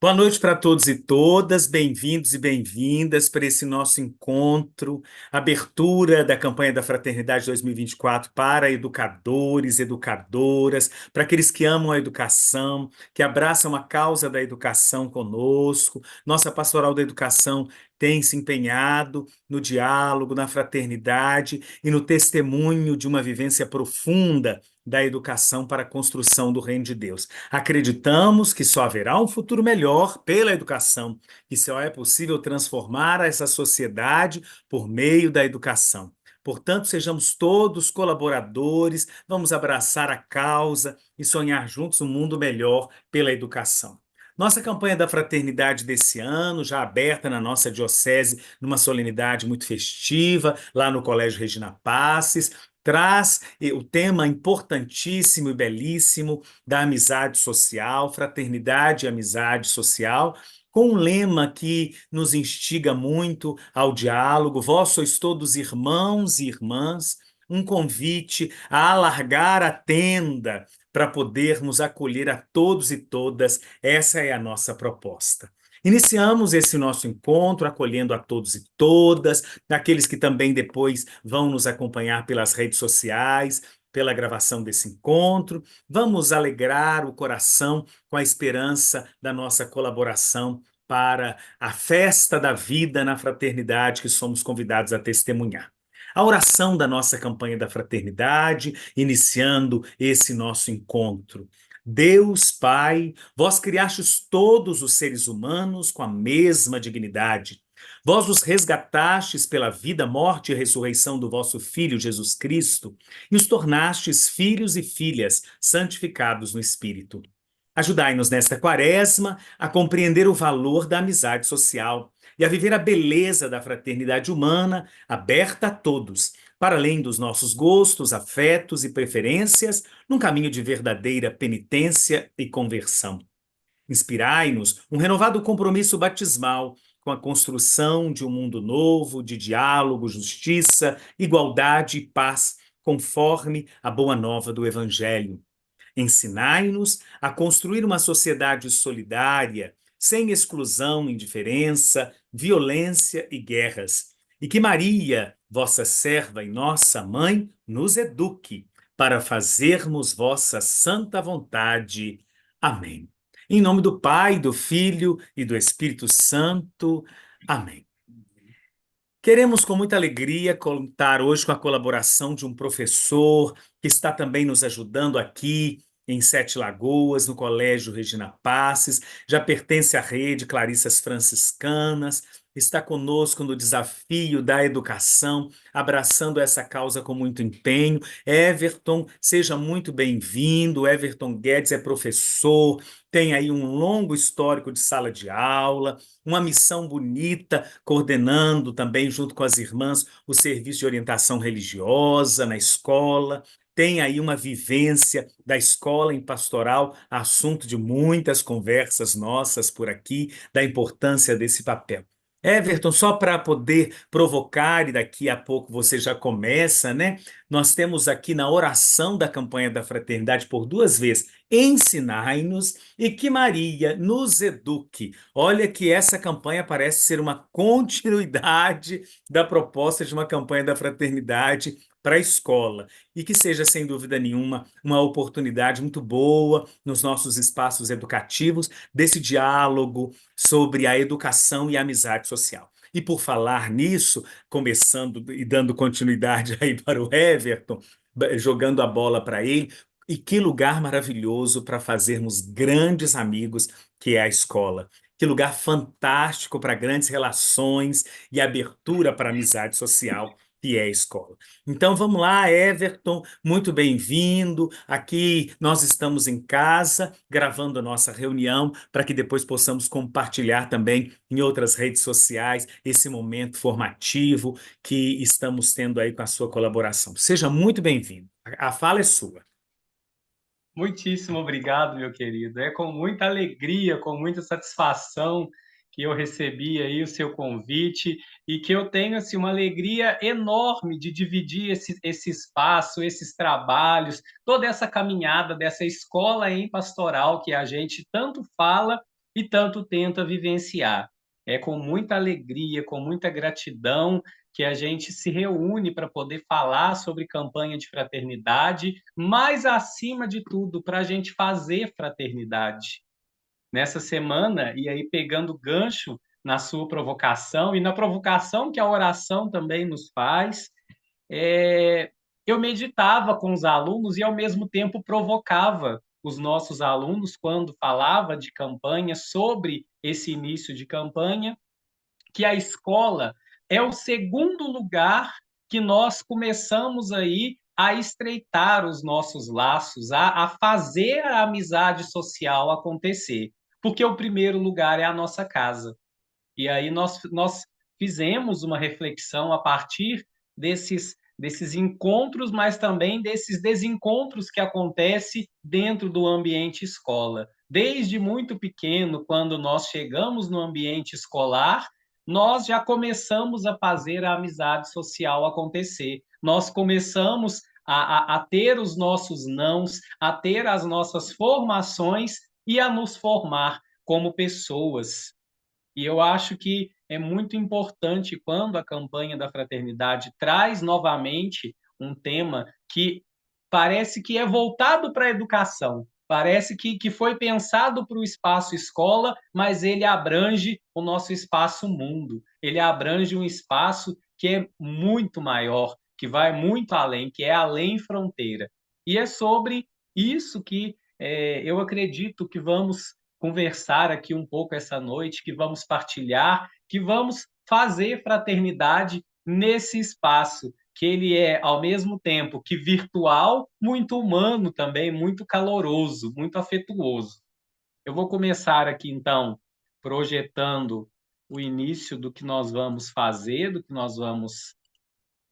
Boa noite para todos e todas, bem-vindos e bem-vindas para esse nosso encontro, abertura da campanha da Fraternidade 2024 para educadores, educadoras, para aqueles que amam a educação, que abraçam a causa da educação conosco. Nossa Pastoral da Educação tem se empenhado no diálogo, na fraternidade e no testemunho de uma vivência profunda da educação para a construção do reino de Deus. Acreditamos que só haverá um futuro melhor pela educação, que só é possível transformar essa sociedade por meio da educação. Portanto, sejamos todos colaboradores, vamos abraçar a causa e sonhar juntos um mundo melhor pela educação. Nossa campanha da fraternidade desse ano, já aberta na nossa diocese, numa solenidade muito festiva, lá no Colégio Regina Passes, traz o tema importantíssimo e belíssimo da amizade social, fraternidade e amizade social, com um lema que nos instiga muito ao diálogo: vós sois todos irmãos e irmãs, um convite a alargar a tenda para podermos acolher a todos e todas. Essa é a nossa proposta. Iniciamos esse nosso encontro acolhendo a todos e todas, aqueles que também depois vão nos acompanhar pelas redes sociais, pela gravação desse encontro. Vamos alegrar o coração com a esperança da nossa colaboração para a festa da vida na fraternidade que somos convidados a testemunhar. A oração da nossa campanha da fraternidade, iniciando esse nosso encontro. Deus Pai, vós criastes todos os seres humanos com a mesma dignidade. Vós os resgatastes pela vida, morte e ressurreição do vosso Filho Jesus Cristo e os tornastes filhos e filhas santificados no Espírito. Ajudai-nos nesta quaresma a compreender o valor da amizade social e a viver a beleza da fraternidade humana aberta a todos, para além dos nossos gostos, afetos e preferências, num caminho de verdadeira penitência e conversão. Inspirai-nos um renovado compromisso batismal com a construção de um mundo novo, de diálogo, justiça, igualdade e paz, conforme a boa nova do Evangelho. Ensinai-nos a construir uma sociedade solidária, sem exclusão, indiferença, violência e guerras. E que Maria, vossa serva e nossa mãe, nos eduque para fazermos vossa santa vontade. Amém. Em nome do Pai, do Filho e do Espírito Santo. Amém. Queremos com muita alegria contar hoje com a colaboração de um professor que está também nos ajudando aqui em Sete Lagoas, no Colégio Regina Passes, já pertence à rede Clarissas Franciscanas, está conosco no desafio da educação, abraçando essa causa com muito empenho. Everton, seja muito bem-vindo. Everton Guedes é professor, tem aí um longo histórico de sala de aula, uma missão bonita, coordenando também, junto com as irmãs, o serviço de orientação religiosa na escola. Tem aí uma vivência da escola em pastoral, assunto de muitas conversas nossas por aqui, da importância desse papel. Everton, só para poder provocar, e daqui a pouco você já começa, né? Nós temos aqui na oração da campanha da fraternidade por duas vezes: ensinai-nos e que Maria nos eduque. Olha que essa campanha parece ser uma continuidade da proposta de uma campanha da fraternidade para a escola, e que seja, sem dúvida nenhuma, uma oportunidade muito boa nos nossos espaços educativos desse diálogo sobre a educação e a amizade social. E por falar nisso, começando e dando continuidade aí para o Everton, jogando a bola para ele, e que lugar maravilhoso para fazermos grandes amigos, que é a escola. Que lugar fantástico para grandes relações e abertura para a amizade social, que é a escola. Então vamos lá, Everton, muito bem-vindo. Aqui nós estamos em casa, gravando a nossa reunião, para que depois possamos compartilhar também em outras redes sociais esse momento formativo que estamos tendo aí com a sua colaboração. Seja muito bem-vindo. A fala é sua. Muitíssimo obrigado, meu querido. É com muita alegria, com muita satisfação que eu recebi aí o seu convite e que eu tenho assim, uma alegria enorme de dividir esse espaço, esses trabalhos, toda essa caminhada dessa escola em pastoral que a gente tanto fala e tanto tenta vivenciar. É com muita alegria, com muita gratidão que a gente se reúne para poder falar sobre campanha de fraternidade, mas acima de tudo, para a gente fazer fraternidade. Nessa semana, e aí pegando gancho na sua provocação e na provocação que a oração também nos faz, é, eu meditava com os alunos e, ao mesmo tempo, provocava os nossos alunos quando falava de campanha, sobre esse início de campanha, que a escola é o segundo lugar que nós começamos aí a estreitar os nossos laços, a fazer a amizade social acontecer. Porque o primeiro lugar é a nossa casa. E aí nós fizemos uma reflexão a partir desses encontros, mas também desses desencontros que acontecem dentro do ambiente escola. Desde muito pequeno, quando nós chegamos no ambiente escolar, nós já começamos a fazer a amizade social acontecer. Nós começamos a ter os nossos nãos, a ter as nossas formações e a nos formar como pessoas. E eu acho que é muito importante quando a campanha da fraternidade traz novamente um tema que parece que é voltado para a educação, parece que foi pensado para o espaço escola, mas ele abrange o nosso espaço mundo, ele abrange um espaço que é muito maior, que vai muito além, que é além fronteira. E é sobre isso que eu acredito que vamos conversar aqui um pouco essa noite, que vamos partilhar, que vamos fazer fraternidade nesse espaço, que ele é, ao mesmo tempo que virtual, muito humano também, muito caloroso, muito afetuoso. Eu vou começar aqui, então, projetando o início do que nós vamos fazer, do que nós vamos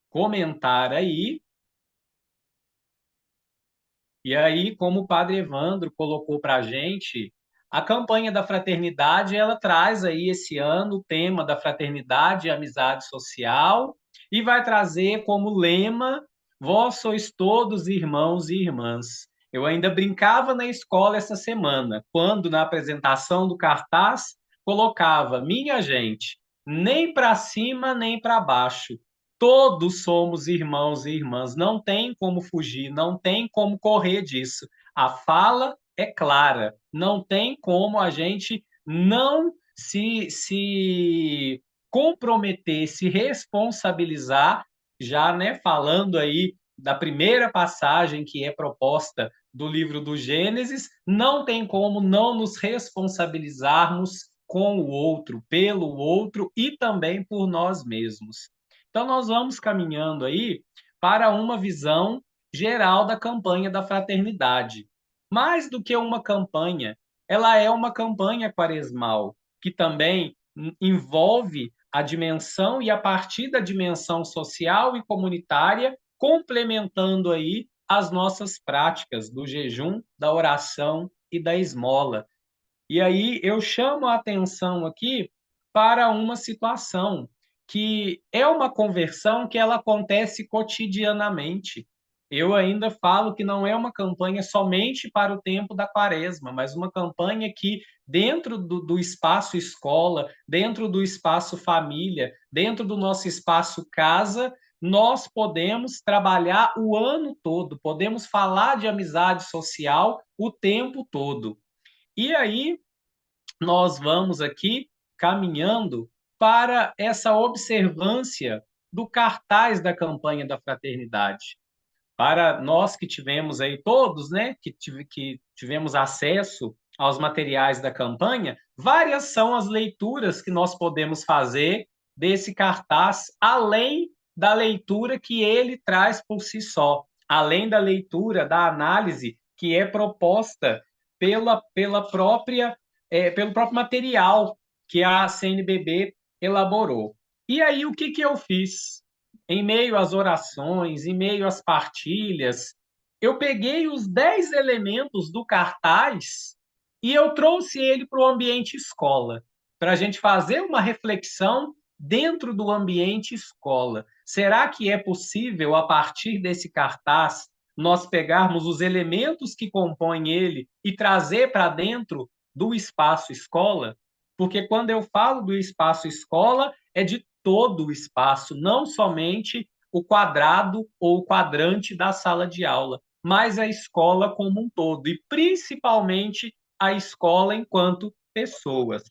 comentar aí. E aí, como o Padre Evandro colocou para a gente, a campanha da fraternidade, ela traz aí esse ano o tema da fraternidade e amizade social e vai trazer como lema: Vós sois todos irmãos e irmãs. Eu ainda brincava na escola essa semana, quando na apresentação do cartaz colocava: minha gente, nem para cima nem para baixo, todos somos irmãos e irmãs, não tem como fugir, não tem como correr disso. A fala é clara, não tem como a gente não se comprometer, se responsabilizar, já, né, falando aí da primeira passagem que é proposta do livro do Gênesis, não tem como não nos responsabilizarmos com o outro, pelo outro e também por nós mesmos. Então, nós vamos caminhando aí para uma visão geral da campanha da fraternidade. Mais do que uma campanha, ela é uma campanha quaresmal, que também envolve a dimensão e a partir da dimensão social e comunitária, complementando aí as nossas práticas do jejum, da oração e da esmola. E aí eu chamo a atenção aqui para uma situação que é uma conversão que ela acontece cotidianamente. Eu ainda falo que não é uma campanha somente para o tempo da quaresma, mas uma campanha que, dentro do espaço escola, dentro do espaço família, dentro do nosso espaço casa, nós podemos trabalhar o ano todo, podemos falar de amizade social o tempo todo. E aí, nós vamos aqui caminhando para essa observância do cartaz da campanha da fraternidade. Para nós que tivemos aí todos, né, que tivemos acesso aos materiais da campanha, várias são as leituras que nós podemos fazer desse cartaz, além da leitura que ele traz por si só, além da leitura, da análise que é proposta pelo próprio material que a CNBB elaborou. E aí, o que eu fiz? Em meio às orações, em meio às partilhas, eu peguei os 10 elementos do cartaz e eu trouxe ele para o ambiente escola, para a gente fazer uma reflexão dentro do ambiente escola. Será que é possível, a partir desse cartaz, nós pegarmos os elementos que compõem ele e trazer para dentro do espaço escola, porque quando eu falo do espaço escola, é de todo o espaço, não somente o quadrado ou o quadrante da sala de aula, mas a escola como um todo, e principalmente a escola enquanto pessoas.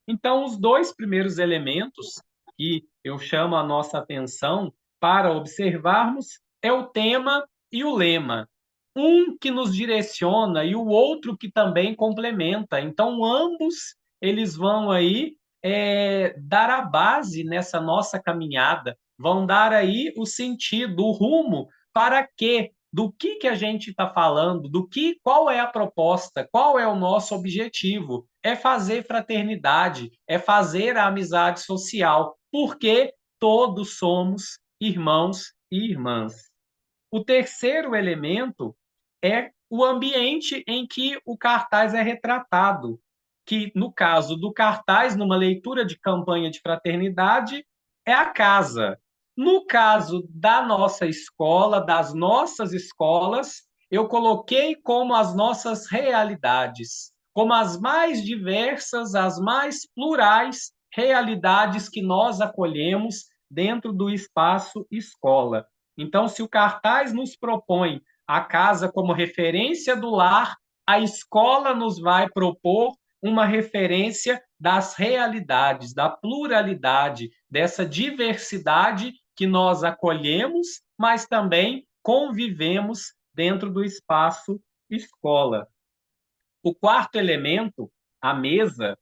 Então, os dois primeiros elementos que eu chamo a nossa atenção para observarmos é o tema e o lema. Um que nos direciona e o outro que também complementa. Então, ambos eles vão aí dar a base nessa nossa caminhada, vão dar aí o sentido, o rumo para quê? Do que a gente está falando, qual é a proposta, qual é o nosso objetivo. É fazer fraternidade, é fazer a amizade social, porque todos somos irmãos e irmãs. O terceiro elemento é o ambiente em que o cartaz é retratado, que no caso do cartaz, numa leitura de campanha de fraternidade, é a casa. No caso da nossa escola, das nossas escolas, eu coloquei como as nossas realidades, como as mais diversas, as mais plurais realidades que nós acolhemos dentro do espaço escola. Então, se o cartaz nos propõe a casa como referência do lar, a escola nos vai propor uma referência das realidades, da pluralidade, dessa diversidade que nós acolhemos, mas também convivemos dentro do espaço escola. O quarto elemento, a mesa,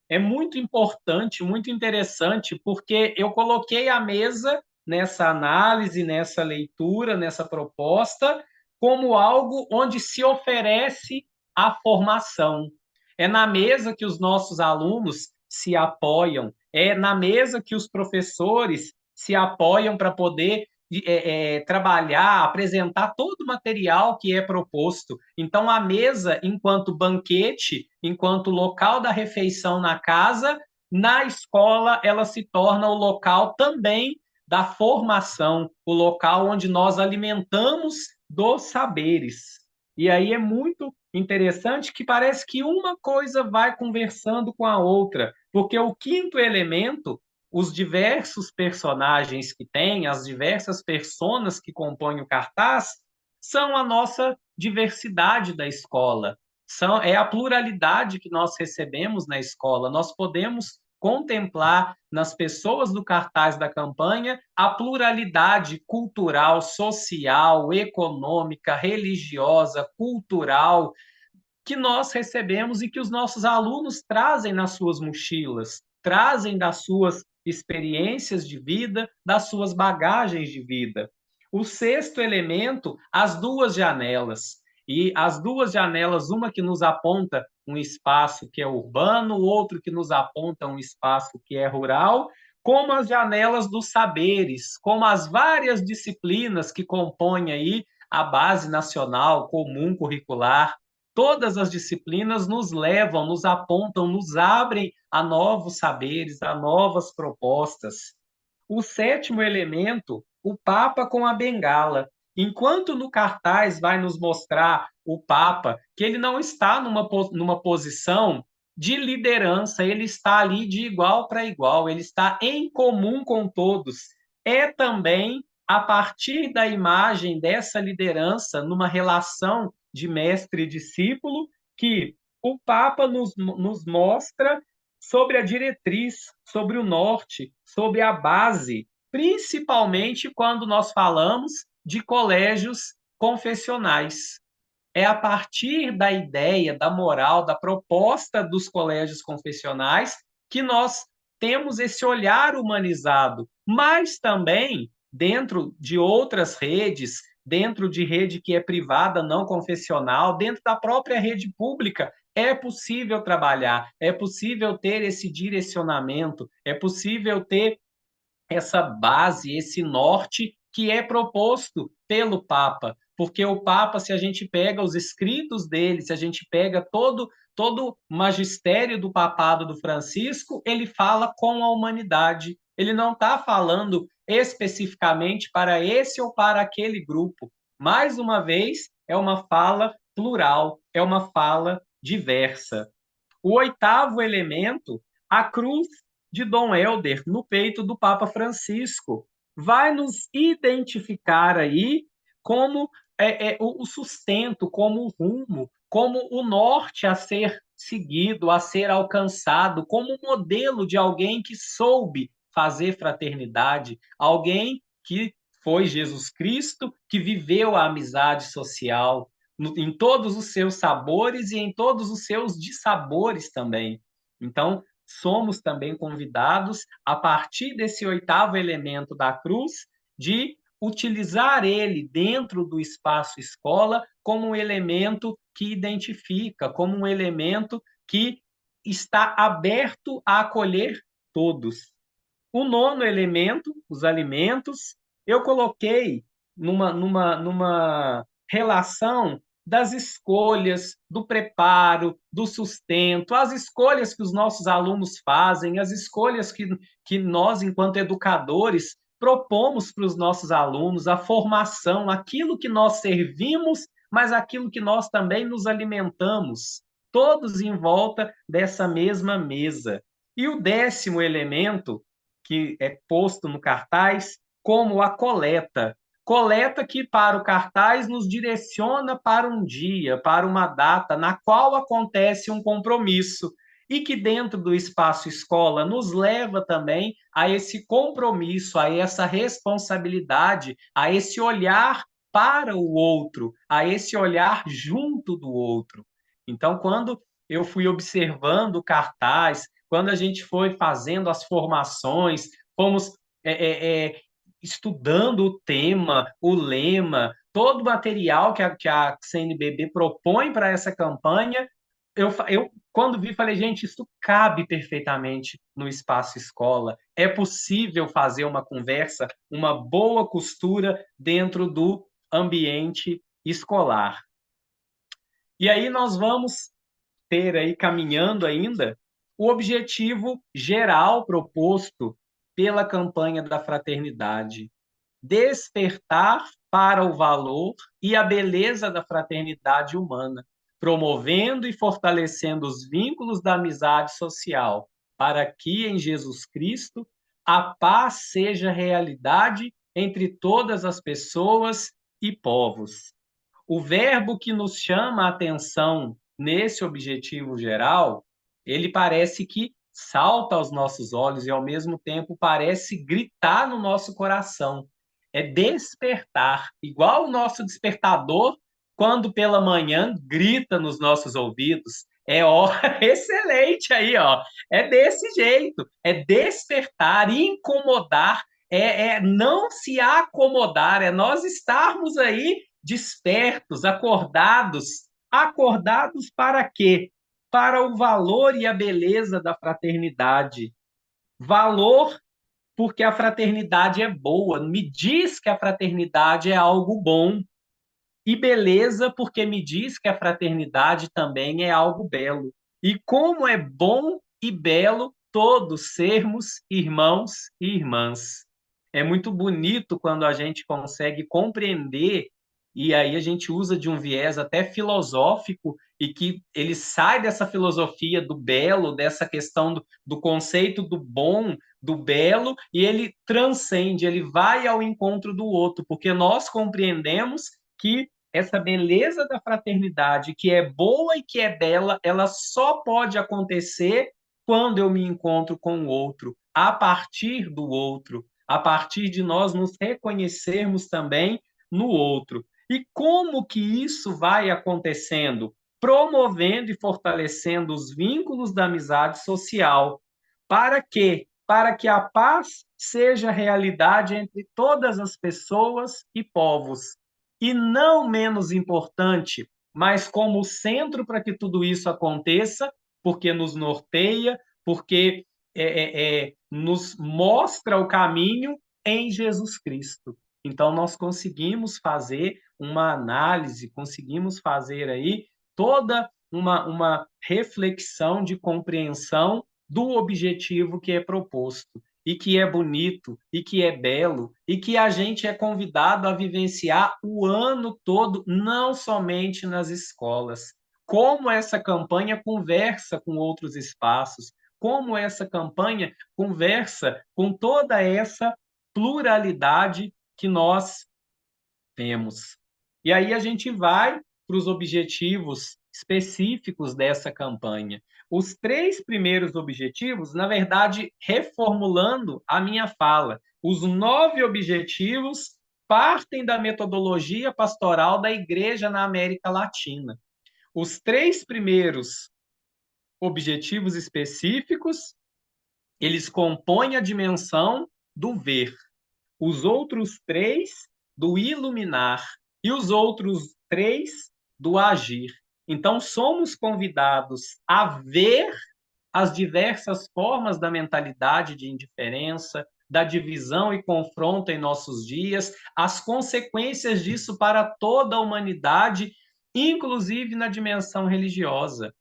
é muito importante, muito interessante, porque eu coloquei a mesa nessa análise, nessa leitura, nessa proposta, como algo onde se oferece a formação. É na mesa que os nossos alunos se apoiam, é na mesa que os professores se apoiam para poder trabalhar, apresentar todo o material que é proposto. Então, a mesa, enquanto banquete, enquanto local da refeição na casa, na escola, ela se torna o local também da formação, o local onde nós alimentamos dos saberes. E aí é muito interessante que parece que uma coisa vai conversando com a outra, porque o quinto elemento, os diversos personagens que tem, as diversas personas que compõem o cartaz, são a nossa diversidade da escola. É a pluralidade que nós recebemos na escola. Nós podemos contemplar nas pessoas do cartaz da campanha a pluralidade cultural, social, econômica, religiosa, cultural, que nós recebemos e que os nossos alunos trazem nas suas mochilas, trazem das suas experiências de vida, das suas bagagens de vida. O sexto elemento, as duas janelas. E as duas janelas, uma que nos aponta um espaço que é urbano, outro que nos aponta um espaço que é rural, como as janelas dos saberes, como as várias disciplinas que compõem aí a base nacional comum curricular. Todas as disciplinas nos levam, nos apontam, nos abrem a novos saberes, a novas propostas. O sétimo elemento, o Papa com a bengala. Enquanto no cartaz vai nos mostrar o Papa que ele não está numa posição de liderança, ele está ali de igual para igual, ele está em comum com todos. É também a partir da imagem dessa liderança, numa relação de mestre e discípulo, que o Papa nos mostra sobre a diretriz, sobre o norte, sobre a base, principalmente quando nós falamos de colégios confessionais. É a partir da ideia, da moral, da proposta dos colégios confessionais que nós temos esse olhar humanizado, mas também dentro de outras redes, dentro de rede que é privada, não confessional, dentro da própria rede pública, é possível trabalhar, é possível ter esse direcionamento, é possível ter essa base, esse norte que é proposto pelo Papa, porque o Papa, se a gente pega os escritos dele, se a gente pega todo o magistério do papado do Francisco, ele fala com a humanidade. Ele não está falando especificamente para esse ou para aquele grupo. Mais uma vez, é uma fala plural, é uma fala diversa. O oitavo elemento, a cruz de Dom Helder no peito do Papa Francisco, vai nos identificar aí como o sustento, como o rumo, como o norte a ser seguido, a ser alcançado, como um modelo de alguém que soube fazer fraternidade, alguém que foi Jesus Cristo, que viveu a amizade social em todos os seus sabores e em todos os seus dissabores também. Então, somos também convidados, a partir desse oitavo elemento da cruz, de utilizar ele dentro do espaço escola como um elemento que identifica, como um elemento que está aberto a acolher todos. O nono elemento, os alimentos, eu coloquei numa relação das escolhas, do preparo, do sustento, as escolhas que os nossos alunos fazem, as escolhas que nós, enquanto educadores, propomos para os nossos alunos, a formação, aquilo que nós servimos, mas aquilo que nós também nos alimentamos, todos em volta dessa mesma mesa. E o décimo elemento, que é posto no cartaz, como a coleta. Coleta que, para o cartaz, nos direciona para um dia, para uma data na qual acontece um compromisso e que, dentro do espaço escola, nos leva também a esse compromisso, a essa responsabilidade, a esse olhar para o outro, a esse olhar junto do outro. Então, quando eu fui observando o cartaz, quando a gente foi fazendo as formações, fomos estudando o tema, o lema, todo o material que a CNBB propõe para essa campanha, quando vi, falei, gente, isso cabe perfeitamente no espaço escola. É possível fazer uma conversa, uma boa costura dentro do ambiente escolar. E aí nós vamos ter aí, caminhando ainda, o objetivo geral proposto pela campanha da fraternidade: despertar para o valor e a beleza da fraternidade humana, promovendo e fortalecendo os vínculos da amizade social, para que em Jesus Cristo a paz seja realidade entre todas as pessoas e povos. O verbo que nos chama a atenção nesse objetivo geral, ele parece que salta aos nossos olhos e, ao mesmo tempo, parece gritar no nosso coração. É despertar, igual o nosso despertador, quando pela manhã grita nos nossos ouvidos. É hora excelente aí, ó. É desse jeito, é despertar, incomodar, é não se acomodar, é nós estarmos aí despertos, acordados. Acordados para quê? Para o valor e a beleza da fraternidade. Valor porque a fraternidade é boa, me diz que a fraternidade é algo bom. E beleza porque me diz que a fraternidade também é algo belo. E como é bom e belo todos sermos irmãos e irmãs. É muito bonito quando a gente consegue compreender, e aí a gente usa de um viés até filosófico, e que ele sai dessa filosofia do belo, dessa questão do conceito do bom, do belo, e ele transcende, ele vai ao encontro do outro, porque nós compreendemos que essa beleza da fraternidade, que é boa e que é bela, ela só pode acontecer quando eu me encontro com o outro, a partir do outro, a partir de nós nos reconhecermos também no outro. E como que isso vai acontecendo? Promovendo e fortalecendo os vínculos da amizade social. Para quê? Para que a paz seja realidade entre todas as pessoas e povos. E não menos importante, mas como centro para que tudo isso aconteça, porque nos norteia, porque nos mostra o caminho em Jesus Cristo. Então, nós conseguimos fazer uma análise, conseguimos fazer aí toda uma reflexão de compreensão do objetivo que é proposto, e que é bonito, e que é belo, e que a gente é convidado a vivenciar o ano todo, não somente nas escolas. como essa campanha conversa com outros espaços, como essa campanha conversa com toda essa pluralidade que nós temos. E aí a gente vai para os objetivos específicos dessa campanha. Os 3 primeiros objetivos, na verdade, reformulando a minha fala, os 9 objetivos partem da metodologia pastoral da Igreja na América Latina. Os 3 primeiros objetivos específicos, eles compõem a dimensão do ver. Os outros 3 do iluminar e os outros 3 do agir. Então, somos convidados a ver as diversas formas da mentalidade de indiferença, da divisão e confronto em nossos dias, as consequências disso para toda a humanidade, inclusive na dimensão religiosa.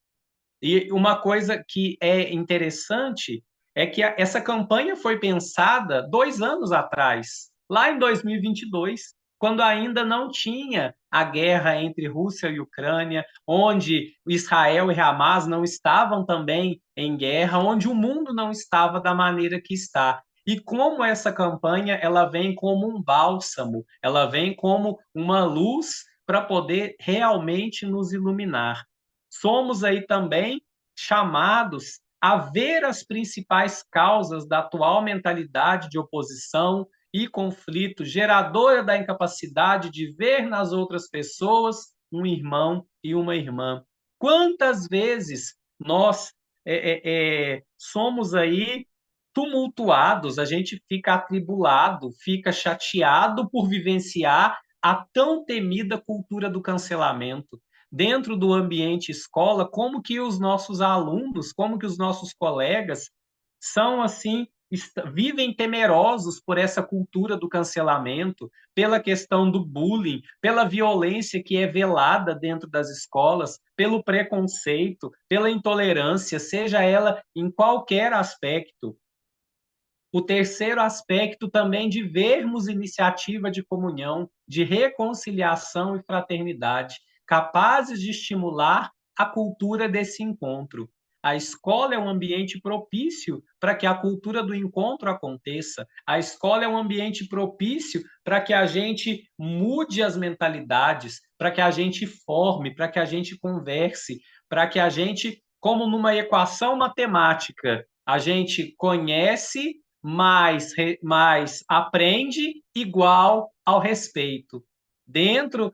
E uma coisa que é interessante é que essa campanha foi pensada 2 anos atrás, lá em 2022, quando ainda não tinha a guerra entre Rússia e Ucrânia, onde Israel e Hamas não estavam também em guerra, onde o mundo não estava da maneira que está. E como essa campanha ela vem como um bálsamo, ela vem como uma luz para poder realmente nos iluminar. Somos aí também chamados a ver as principais causas da atual mentalidade de oposição e conflito, geradora da incapacidade de ver nas outras pessoas um irmão e uma irmã. Quantas vezes nós somos aí tumultuados, a gente fica atribulado, fica chateado por vivenciar a tão temida cultura do cancelamento dentro do ambiente escola, como que os nossos alunos, como que os nossos colegas são assim, vivem temerosos por essa cultura do cancelamento, pela questão do bullying, pela violência que é velada dentro das escolas, pelo preconceito, pela intolerância, seja ela em qualquer aspecto. O terceiro aspecto também de vermos iniciativa de comunhão, de reconciliação e fraternidade, capazes de estimular a cultura desse encontro. A escola é um ambiente propício para que a cultura do encontro aconteça. A escola é um ambiente propício para que a gente mude as mentalidades, para que a gente forme, para que a gente converse, para que a gente, como numa equação matemática, a gente conhece mais aprende igual ao respeito. Dentro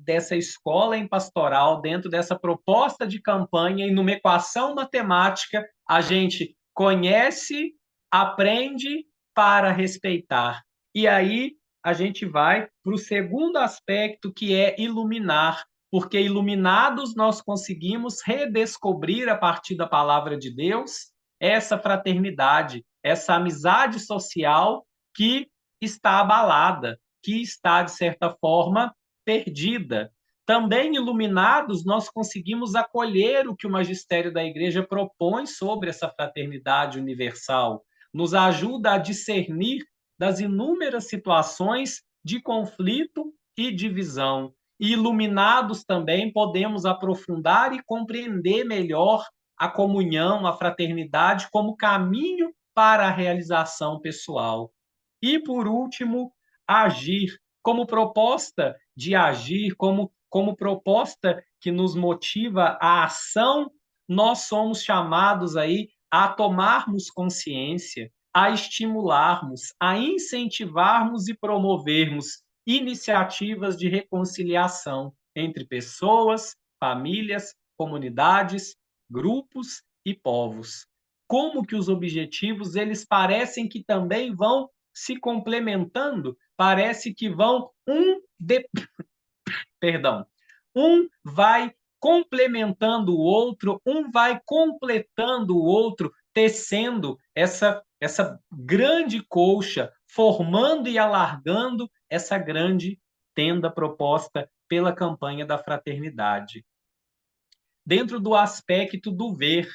dessa escola em pastoral, dentro dessa proposta de campanha e numa equação matemática, a gente conhece, aprende para respeitar. E aí a gente vai para o segundo aspecto, que é iluminar, porque iluminados nós conseguimos redescobrir a partir da palavra de Deus essa fraternidade, essa amizade social que está abalada, que está, de certa forma, perdida. Também iluminados, nós conseguimos acolher o que o magistério da igreja propõe sobre essa fraternidade universal, nos ajuda a discernir das inúmeras situações de conflito e divisão. E iluminados também podemos aprofundar e compreender melhor a comunhão, a fraternidade como caminho para a realização pessoal. E, por último, agir como proposta de agir, como proposta que nos motiva à ação, nós somos chamados aí a tomarmos consciência, a estimularmos, a incentivarmos e promovermos iniciativas de reconciliação entre pessoas, famílias, comunidades, grupos e povos. Como que os objetivos, eles parecem que também vão se complementando, parece que vão perdão, um vai complementando o outro, um vai completando o outro, tecendo essa grande colcha, formando e alargando essa grande tenda proposta pela campanha da fraternidade. Dentro do aspecto do ver,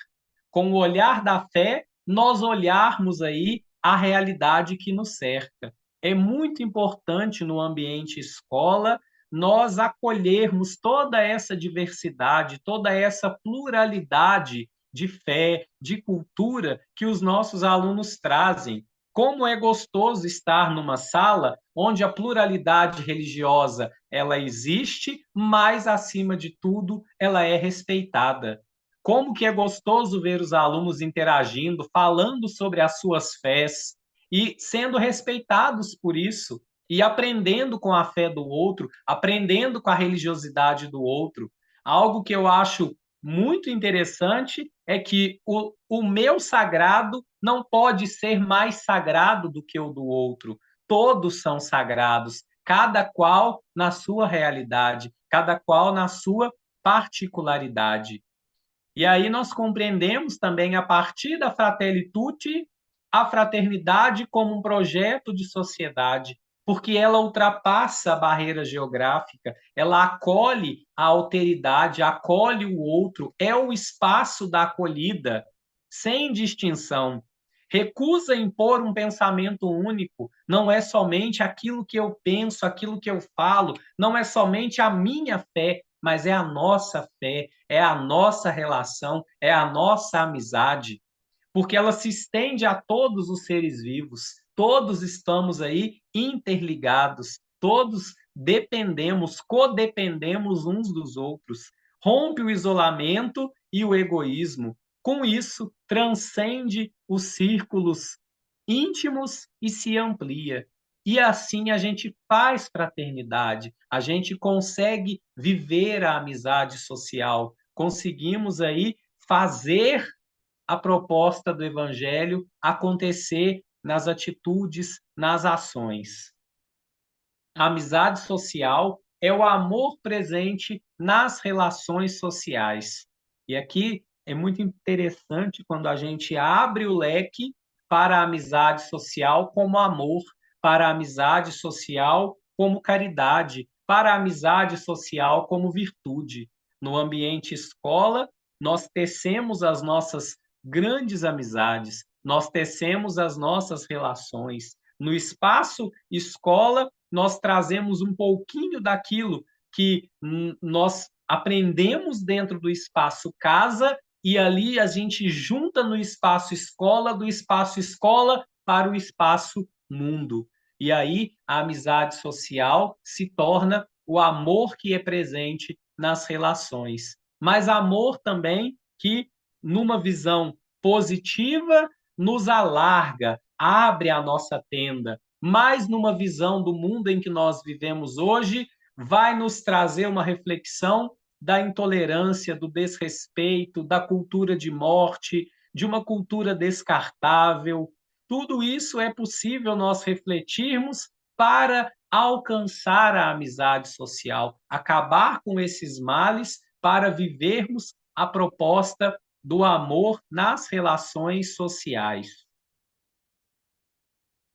com o olhar da fé, nós olharmos aí a realidade que nos cerca. É muito importante no ambiente escola nós acolhermos toda essa diversidade, toda essa pluralidade de fé, de cultura que os nossos alunos trazem. Como é gostoso estar numa sala onde a pluralidade religiosa ela existe, mas acima de tudo ela é respeitada. Como que é gostoso ver os alunos interagindo, falando sobre as suas fés e sendo respeitados por isso e aprendendo com a fé do outro, aprendendo com a religiosidade do outro. Algo que eu acho muito interessante é que o meu sagrado não pode ser mais sagrado do que o do outro. Todos são sagrados, cada qual na sua realidade, cada qual na sua particularidade. E aí nós compreendemos também, a partir da Fratelli Tutti, a fraternidade como um projeto de sociedade, porque ela ultrapassa a barreira geográfica, ela acolhe a alteridade, acolhe o outro, é o espaço da acolhida, sem distinção. Recusa impor um pensamento único, não é somente aquilo que eu penso, aquilo que eu falo, não é somente a minha fé, mas é a nossa fé, é a nossa relação, é a nossa amizade, porque ela se estende a todos os seres vivos. Todos estamos aí interligados, todos dependemos, codependemos uns dos outros. Rompe o isolamento e o egoísmo. Com isso, transcende os círculos íntimos e se amplia. E assim a gente faz fraternidade, a gente consegue viver a amizade social, conseguimos aí fazer a proposta do evangelho acontecer nas atitudes, nas ações. A amizade social é o amor presente nas relações sociais. E aqui é muito interessante quando a gente abre o leque para a amizade social como amor, para a amizade social como caridade, para a amizade social como virtude. No ambiente escola, nós tecemos as nossas grandes amizades, nós tecemos as nossas relações. No espaço escola, nós trazemos um pouquinho daquilo que nós aprendemos dentro do espaço casa e ali a gente junta no espaço escola, do espaço escola para o espaço mundo. E aí a amizade social se torna o amor que é presente nas relações. Mas amor também que, numa visão positiva, nos alarga, abre a nossa tenda, mas numa visão do mundo em que nós vivemos hoje, vai nos trazer uma reflexão da intolerância, do desrespeito, da cultura de morte, de uma cultura descartável. Tudo isso é possível nós refletirmos para alcançar a amizade social, acabar com esses males para vivermos a proposta do amor nas relações sociais.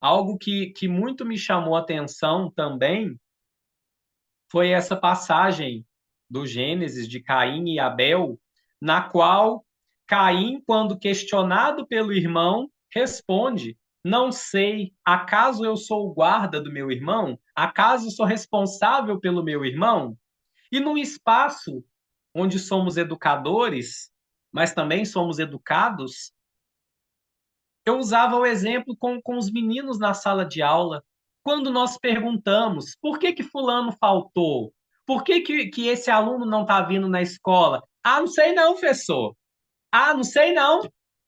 Algo que muito me chamou a atenção também foi essa passagem do Gênesis de Caim e Abel, na qual Caim, quando questionado pelo irmão, responde: Não sei, acaso eu sou o guarda do meu irmão? Acaso sou responsável pelo meu irmão? E num espaço onde somos educadores, mas também somos educados, eu usava o exemplo com os meninos na sala de aula. Quando nós perguntamos por que fulano faltou? Por que esse aluno não está vindo na escola? Ah, não sei não, professor. Ah, não sei não.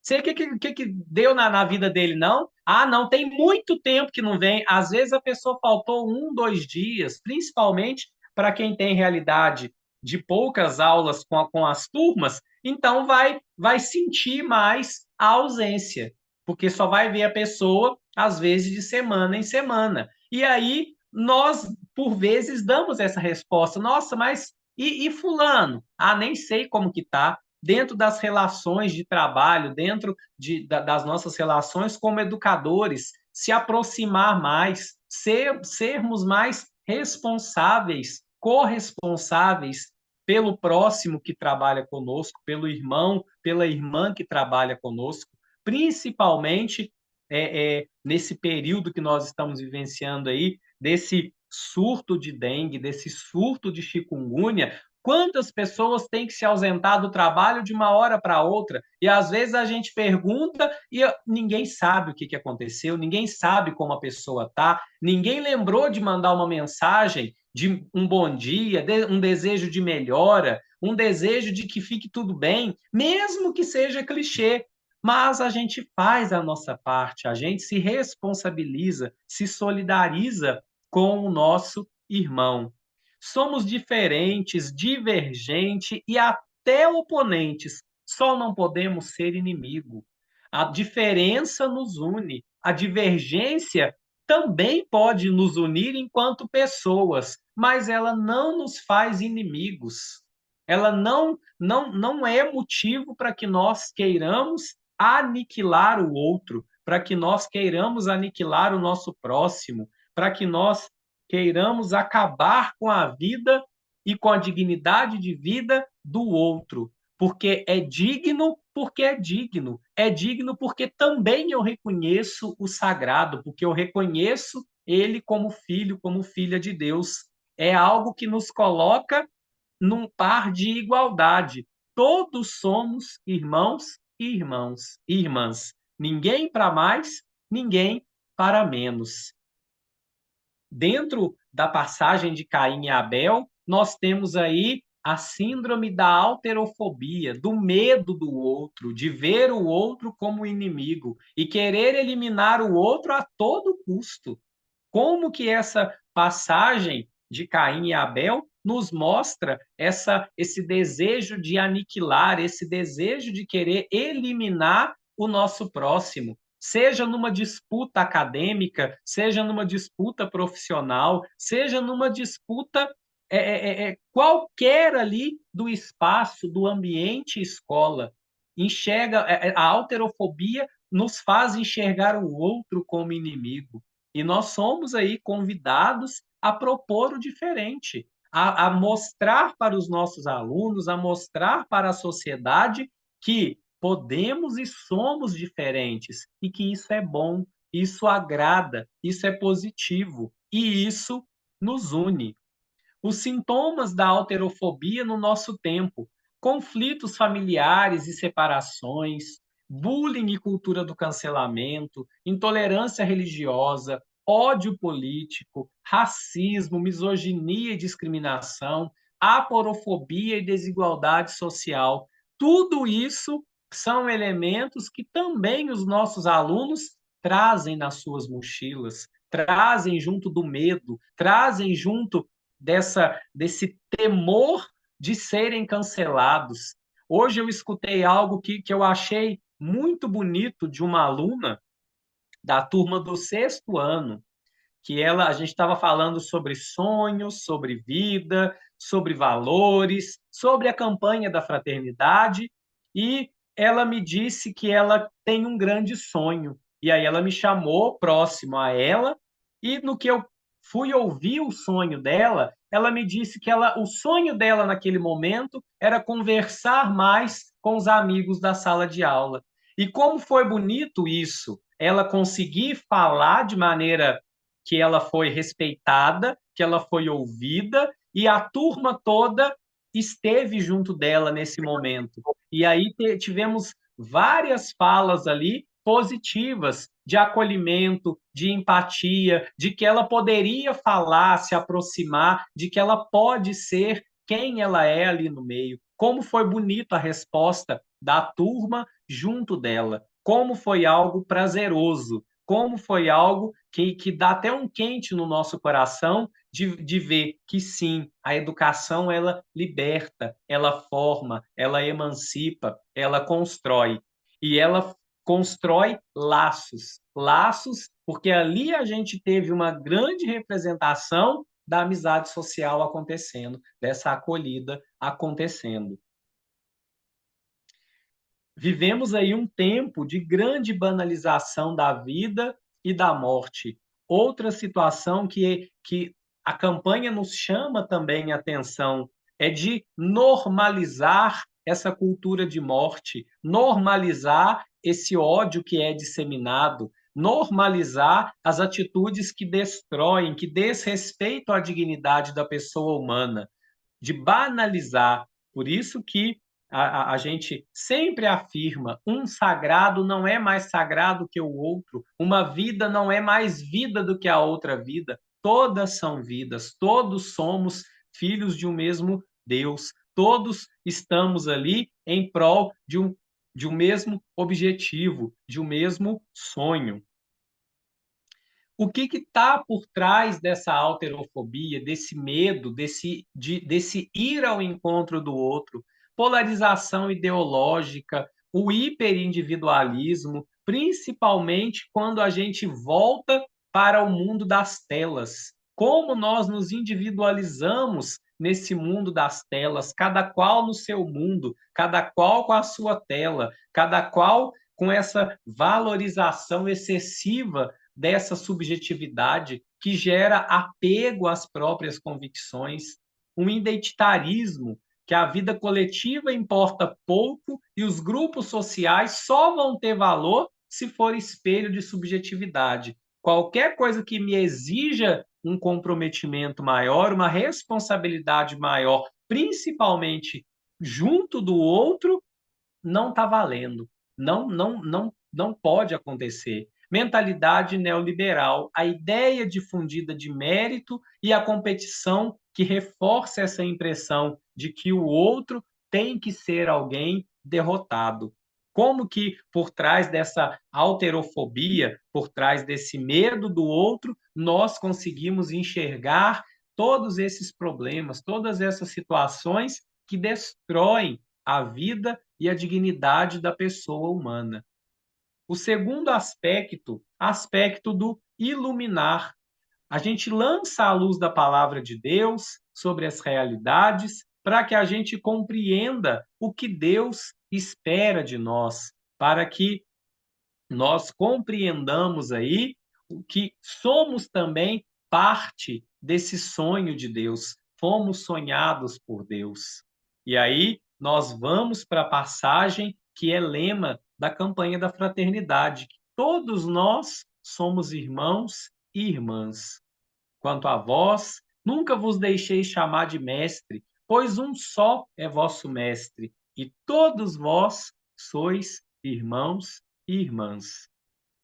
Sei o que deu na vida dele, não? Ah, não, tem muito tempo que não vem. Às vezes a pessoa faltou 1, 2 dias, principalmente para quem tem realidade de poucas aulas com as turmas, então vai sentir mais a ausência, porque só vai ver a pessoa, às vezes, de semana em semana. E aí, nós, por vezes, damos essa resposta. Nossa, mas e fulano? Ah, nem sei como que tá. Dentro das relações de trabalho, dentro das nossas relações como educadores, se aproximar mais, sermos mais responsáveis, corresponsáveis pelo próximo que trabalha conosco, pelo irmão, pela irmã que trabalha conosco, principalmente nesse período que nós estamos vivenciando aí, desse surto de dengue, desse surto de chikungunya, quantas pessoas têm que se ausentar do trabalho de uma hora para outra? E às vezes a gente pergunta e ninguém sabe o que aconteceu, ninguém sabe como a pessoa está, ninguém lembrou de mandar uma mensagem de um bom dia, um desejo de melhora, um desejo de que fique tudo bem, mesmo que seja clichê. Mas a gente faz a nossa parte, a gente se responsabiliza, se solidariza com o nosso irmão. Somos diferentes, divergentes e até oponentes, só não podemos ser inimigo. A diferença nos une, a divergência também pode nos unir enquanto pessoas, mas ela não nos faz inimigos. Ela não é motivo para que nós queiramos aniquilar o outro, para que nós queiramos aniquilar o nosso próximo, para que nós queiramos acabar com a vida e com a dignidade de vida do outro, porque é digno, é digno porque também eu reconheço o sagrado, porque eu reconheço ele como filho, como filha de Deus. É algo que nos coloca num par de igualdade. Todos somos irmãos e irmãs. Ninguém para mais, ninguém para menos. Dentro da passagem de Caim e Abel, nós temos aí a síndrome da alterofobia, do medo do outro, de ver o outro como inimigo e querer eliminar o outro a todo custo. Como que essa passagem de Caim e Abel nos mostra esse desejo de aniquilar, esse desejo de querer eliminar o nosso próximo, seja numa disputa acadêmica, seja numa disputa profissional, seja numa disputa qualquer ali do espaço, do ambiente escola. Enxerga a alterofobia nos faz enxergar o outro como inimigo. E nós somos aí convidados a propor o diferente, a mostrar para os nossos alunos, a mostrar para a sociedade que podemos e somos diferentes e que isso é bom, isso agrada, isso é positivo e isso nos une. Os sintomas da alterofobia no nosso tempo: conflitos familiares e separações, bullying e cultura do cancelamento, intolerância religiosa, ódio político, racismo, misoginia e discriminação, aporofobia e desigualdade social. Tudo isso são elementos que também os nossos alunos trazem nas suas mochilas, trazem junto do medo, trazem junto desse temor de serem cancelados. Hoje eu escutei algo que eu achei muito bonito de uma aluna da turma do sexto ano, que a gente estava falando sobre sonhos, sobre vida, sobre valores, sobre a campanha da fraternidade, e ela me disse que ela tem um grande sonho. E aí ela me chamou próximo a ela, e no que eu fui ouvir o sonho dela, ela me disse que o sonho dela naquele momento era conversar mais com os amigos da sala de aula. E como foi bonito isso, ela conseguir falar de maneira que ela foi respeitada, que ela foi ouvida e a turma toda esteve junto dela nesse momento. E aí tivemos várias falas ali positivas de acolhimento, de empatia, de que ela poderia falar, se aproximar, de que ela pode ser quem ela é ali no meio. Como foi bonita a resposta da turma junto dela. Como foi algo prazeroso, como foi algo que dá até um quente no nosso coração de ver que sim, a educação ela liberta, ela forma, ela emancipa, ela constrói. E ela constrói laços. Laços, porque ali a gente teve uma grande representação da amizade social acontecendo, dessa acolhida acontecendo. Vivemos aí um tempo de grande banalização da vida e da morte. Outra situação que a campanha nos chama também a atenção é de normalizar essa cultura de morte, normalizar esse ódio que é disseminado, normalizar as atitudes que destroem, que desrespeitam a dignidade da pessoa humana, de banalizar. Por isso que a gente sempre afirma: um sagrado não é mais sagrado que o outro, uma vida não é mais vida do que a outra vida. Todas são vidas, todos somos filhos de um mesmo Deus, todos estamos ali em prol de um mesmo objetivo, de um mesmo sonho. O que está por trás dessa alterofobia, desse medo, desse ir ao encontro do outro? Polarização ideológica, o hiperindividualismo, principalmente quando a gente volta para o mundo das telas. Como nós nos individualizamos nesse mundo das telas, cada qual no seu mundo, cada qual com a sua tela, cada qual com essa valorização excessiva dessa subjetividade que gera apego às próprias convicções, um identitarismo que a vida coletiva importa pouco e os grupos sociais só vão ter valor se for espelho de subjetividade. Qualquer coisa que me exija um comprometimento maior, uma responsabilidade maior, principalmente junto do outro, não está valendo. Não pode acontecer. Mentalidade neoliberal, a ideia difundida de mérito e a competição que reforça essa impressão de que o outro tem que ser alguém derrotado. Como que por trás dessa alterofobia, por trás desse medo do outro, nós conseguimos enxergar todos esses problemas, todas essas situações que destroem a vida e a dignidade da pessoa humana. O segundo aspecto do iluminar. A gente lança a luz da palavra de Deus sobre as realidades para que a gente compreenda o que Deus espera de nós, para que nós compreendamos aí o que somos também parte desse sonho de Deus, fomos sonhados por Deus. E aí nós vamos para a passagem que é lema da campanha da fraternidade, que todos nós somos irmãos e irmãs. Quanto a vós, nunca vos deixei chamar de mestre, pois um só é vosso mestre, e todos vós sois irmãos e irmãs.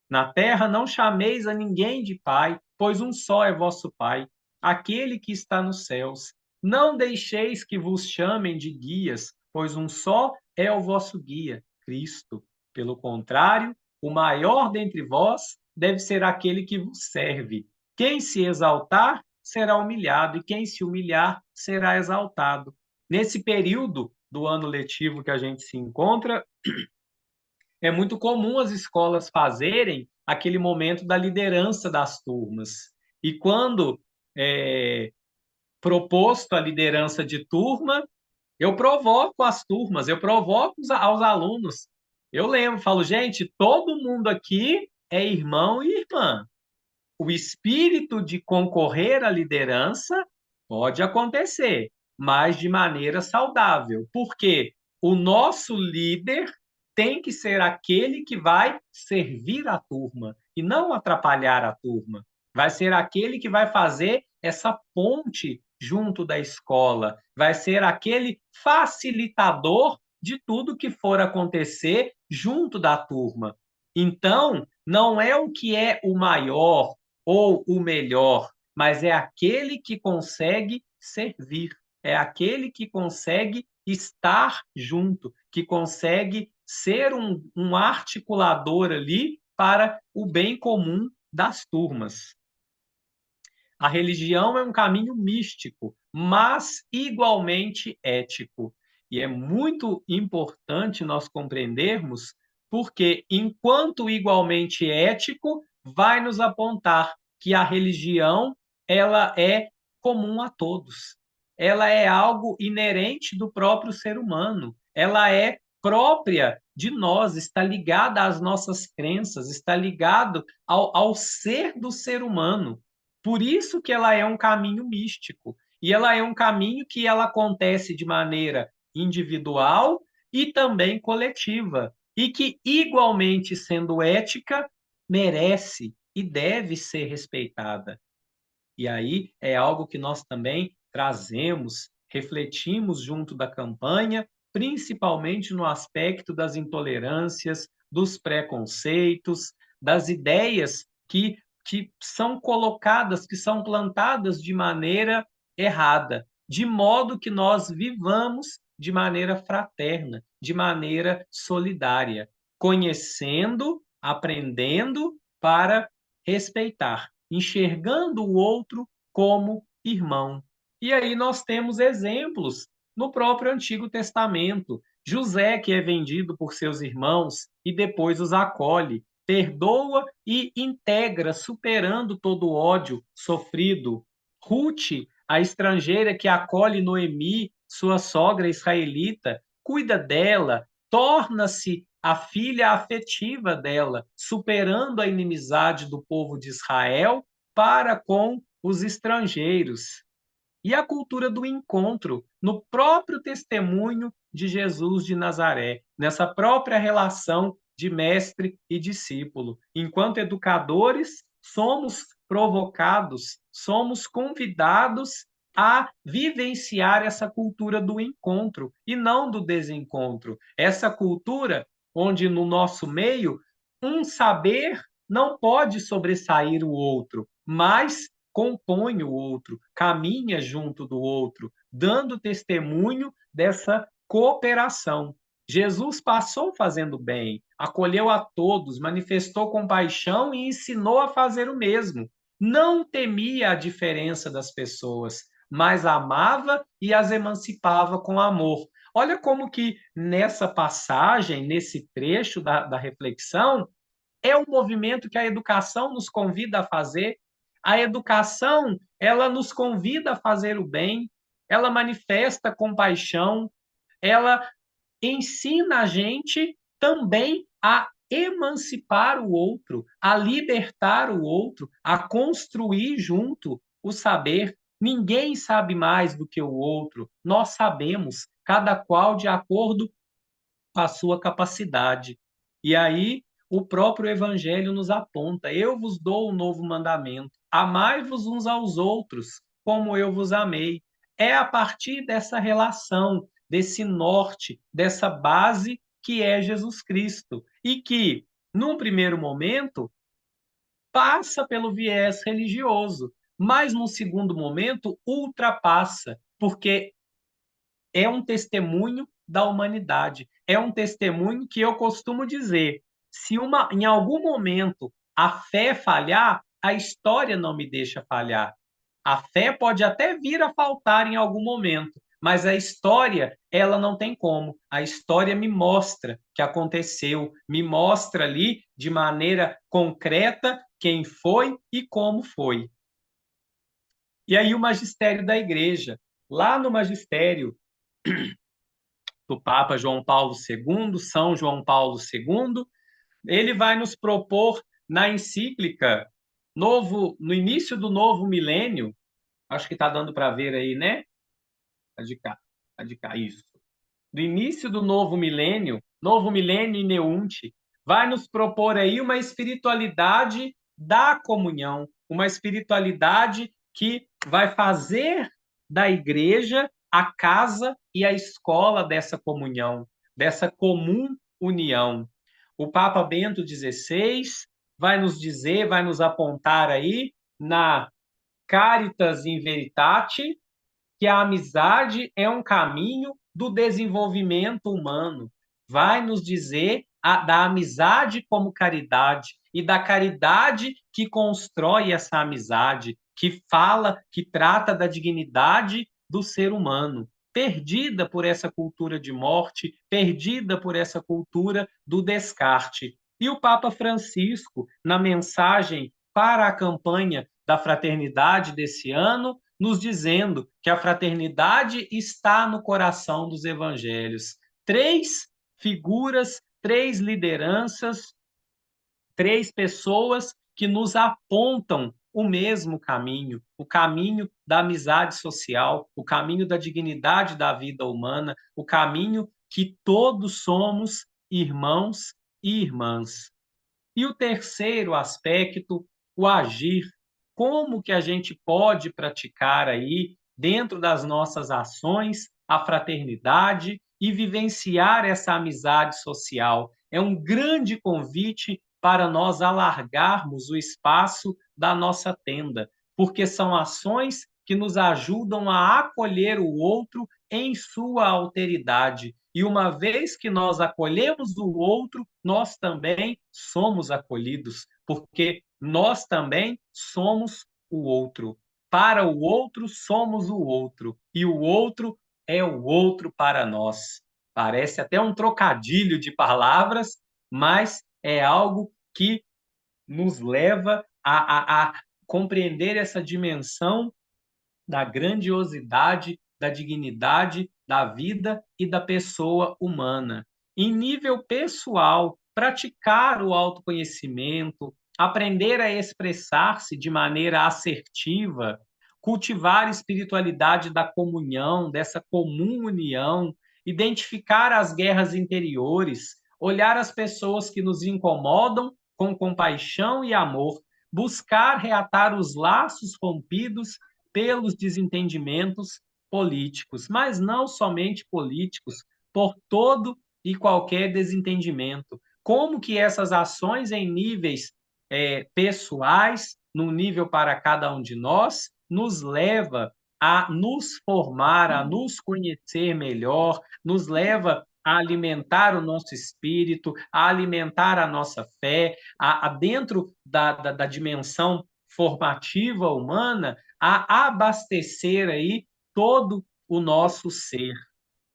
Na terra não chameis a ninguém de pai, pois um só é vosso Pai, aquele que está nos céus. Não deixeis que vos chamem de guias, pois um só é o vosso guia, Cristo. Pelo contrário, o maior dentre vós deve ser aquele que vos serve. Quem se exaltar será humilhado, e quem se humilhar será exaltado. Nesse período do ano letivo que a gente se encontra, é muito comum as escolas fazerem aquele momento da liderança das turmas. E quando é proposto a liderança de turma, eu provoco as turmas, eu provoco aos alunos. Eu lembro, falo, gente, todo mundo aqui é irmão e irmã. O espírito de concorrer à liderança pode acontecer, mas de maneira saudável, porque o nosso líder tem que ser aquele que vai servir a turma e não atrapalhar a turma. Vai ser aquele que vai fazer essa ponte junto da escola, vai ser aquele facilitador de tudo que for acontecer junto da turma. Então, não é o que é o maior ou o melhor, mas é aquele que consegue servir, é aquele que consegue estar junto, que consegue ser um articulador ali para o bem comum das turmas. A religião é um caminho místico, mas igualmente ético. E é muito importante nós compreendermos, porque, enquanto igualmente ético, vai nos apontar que a religião ela é comum a todos. Ela é algo inerente do próprio ser humano. Ela é própria de nós, está ligada às nossas crenças, está ligado ao ser do ser humano. Por isso que ela é um caminho místico. E ela é um caminho que ela acontece de maneira individual e também coletiva. E que, igualmente sendo ética, merece e deve ser respeitada. E aí é algo que nós também trazemos, refletimos junto da campanha, principalmente no aspecto das intolerâncias, dos preconceitos, das ideias que são colocadas, que são plantadas de maneira errada, de modo que nós vivamos de maneira fraterna, de maneira solidária, conhecendo, aprendendo para respeitar, enxergando o outro como irmão. E aí nós temos exemplos no próprio Antigo Testamento. José, que é vendido por seus irmãos e depois os acolhe, perdoa e integra, superando todo o ódio sofrido. Ruth, a estrangeira que acolhe Noemi, sua sogra israelita, cuida dela, torna-se a filha afetiva dela, superando a inimizade do povo de Israel para com os estrangeiros. E a cultura do encontro, no próprio testemunho de Jesus de Nazaré, nessa própria relação de mestre e discípulo. Enquanto educadores, somos provocados, somos convidados a vivenciar essa cultura do encontro e não do desencontro. Essa cultura onde no nosso meio um saber não pode sobressair o outro, mas compõe o outro, caminha junto do outro, dando testemunho dessa cooperação. Jesus passou fazendo bem, acolheu a todos, manifestou compaixão e ensinou a fazer o mesmo. Não temia a diferença das pessoas, mas amava e as emancipava com amor. Olha como que nessa passagem, nesse trecho da reflexão, é um movimento que a educação nos convida a fazer. A educação, ela nos convida a fazer o bem, ela manifesta compaixão, ela ensina a gente também a emancipar o outro, a libertar o outro, a construir junto o saber. Ninguém sabe mais do que o outro, nós sabemos, cada qual de acordo com a sua capacidade. E aí o próprio Evangelho nos aponta: eu vos dou um novo mandamento, amai-vos uns aos outros, como eu vos amei. É a partir dessa relação, desse norte, dessa base que é Jesus Cristo. E que, num primeiro momento, passa pelo viés religioso, mas num segundo momento ultrapassa, porque é um testemunho da humanidade. É um testemunho que eu costumo dizer: se em algum momento a fé falhar, a história não me deixa falhar. A fé pode até vir a faltar em algum momento, mas a história, ela não tem como. A história me mostra que aconteceu, me mostra ali de maneira concreta quem foi e como foi. E aí o magistério da igreja. Lá no magistério do Papa João Paulo II, São João Paulo II, ele vai nos propor na encíclica no início do novo milênio, acho que está dando para ver aí, né? A de cá, isso. Do início do novo milênio Ineunte, vai nos propor aí uma espiritualidade da comunhão, uma espiritualidade que vai fazer da igreja a casa e a escola dessa comunhão, dessa comum união. O Papa Bento XVI vai nos dizer, vai nos apontar aí na Caritas in Veritate, que a amizade é um caminho do desenvolvimento humano. Vai nos dizer da amizade como caridade e da caridade que constrói essa amizade, que fala, que trata da dignidade do ser humano, perdida por essa cultura de morte, perdida por essa cultura do descarte. E o Papa Francisco, na mensagem para a campanha da fraternidade desse ano, nos dizendo que a fraternidade está no coração dos evangelhos. Três figuras, três lideranças, três pessoas que nos apontam o mesmo caminho, o caminho da amizade social, o caminho da dignidade da vida humana, o caminho que todos somos irmãos e irmãs. E o terceiro aspecto, o agir. Como que a gente pode praticar aí, dentro das nossas ações, a fraternidade e vivenciar essa amizade social? É um grande convite para nós alargarmos o espaço da nossa tenda, porque são ações que nos ajudam a acolher o outro em sua alteridade. E uma vez que nós acolhemos o outro, nós também somos acolhidos, porque nós também somos o outro. Para o outro, somos o outro, e o outro é o outro para nós. Parece até um trocadilho de palavras, mas é algo que nos leva a compreender essa dimensão da grandiosidade, da dignidade da vida e da pessoa humana. Em nível pessoal, praticar o autoconhecimento, aprender a expressar-se de maneira assertiva, cultivar a espiritualidade da comunhão, dessa comum união, identificar as guerras interiores, olhar as pessoas que nos incomodam com compaixão e amor, buscar reatar os laços rompidos pelos desentendimentos políticos, mas não somente políticos, por todo e qualquer desentendimento. Como que essas ações em níveis pessoais, no nível para cada um de nós, nos leva a nos formar, a nos conhecer melhor, nos leva a alimentar o nosso espírito, a alimentar a nossa fé, dentro da dimensão formativa humana, a abastecer aí todo o nosso ser.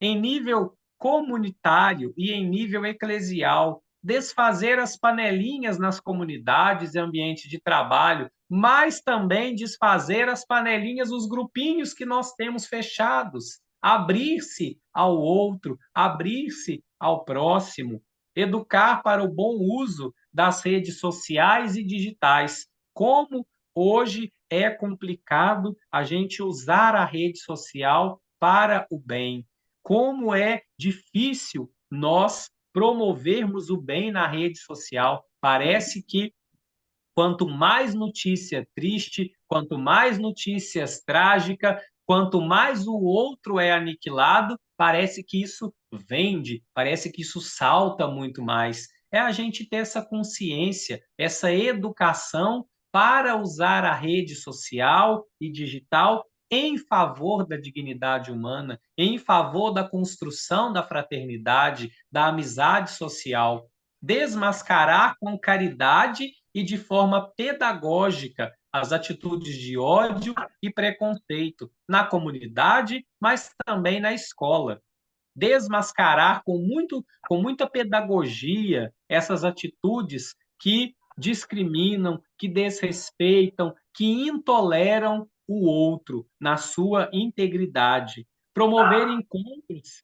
Em nível comunitário e em nível eclesial, desfazer as panelinhas nas comunidades e ambientes de trabalho, mas também desfazer as panelinhas, os grupinhos que nós temos fechados, abrir-se ao outro, abrir-se ao próximo, educar para o bom uso das redes sociais e digitais. Como hoje é complicado a gente usar a rede social para o bem. Como é difícil nós promovermos o bem na rede social. Parece que quanto mais notícia triste, quanto mais notícias trágicas, quanto mais o outro é aniquilado, parece que isso vende, parece que isso salta muito mais. É a gente ter essa consciência, essa educação para usar a rede social e digital em favor da dignidade humana, em favor da construção da fraternidade, da amizade social. Desmascarar com caridade e de forma pedagógica as atitudes de ódio e preconceito na comunidade, mas também na escola. Desmascarar com muita pedagogia essas atitudes que discriminam, que desrespeitam, que intoleram o outro na sua integridade. Promover encontros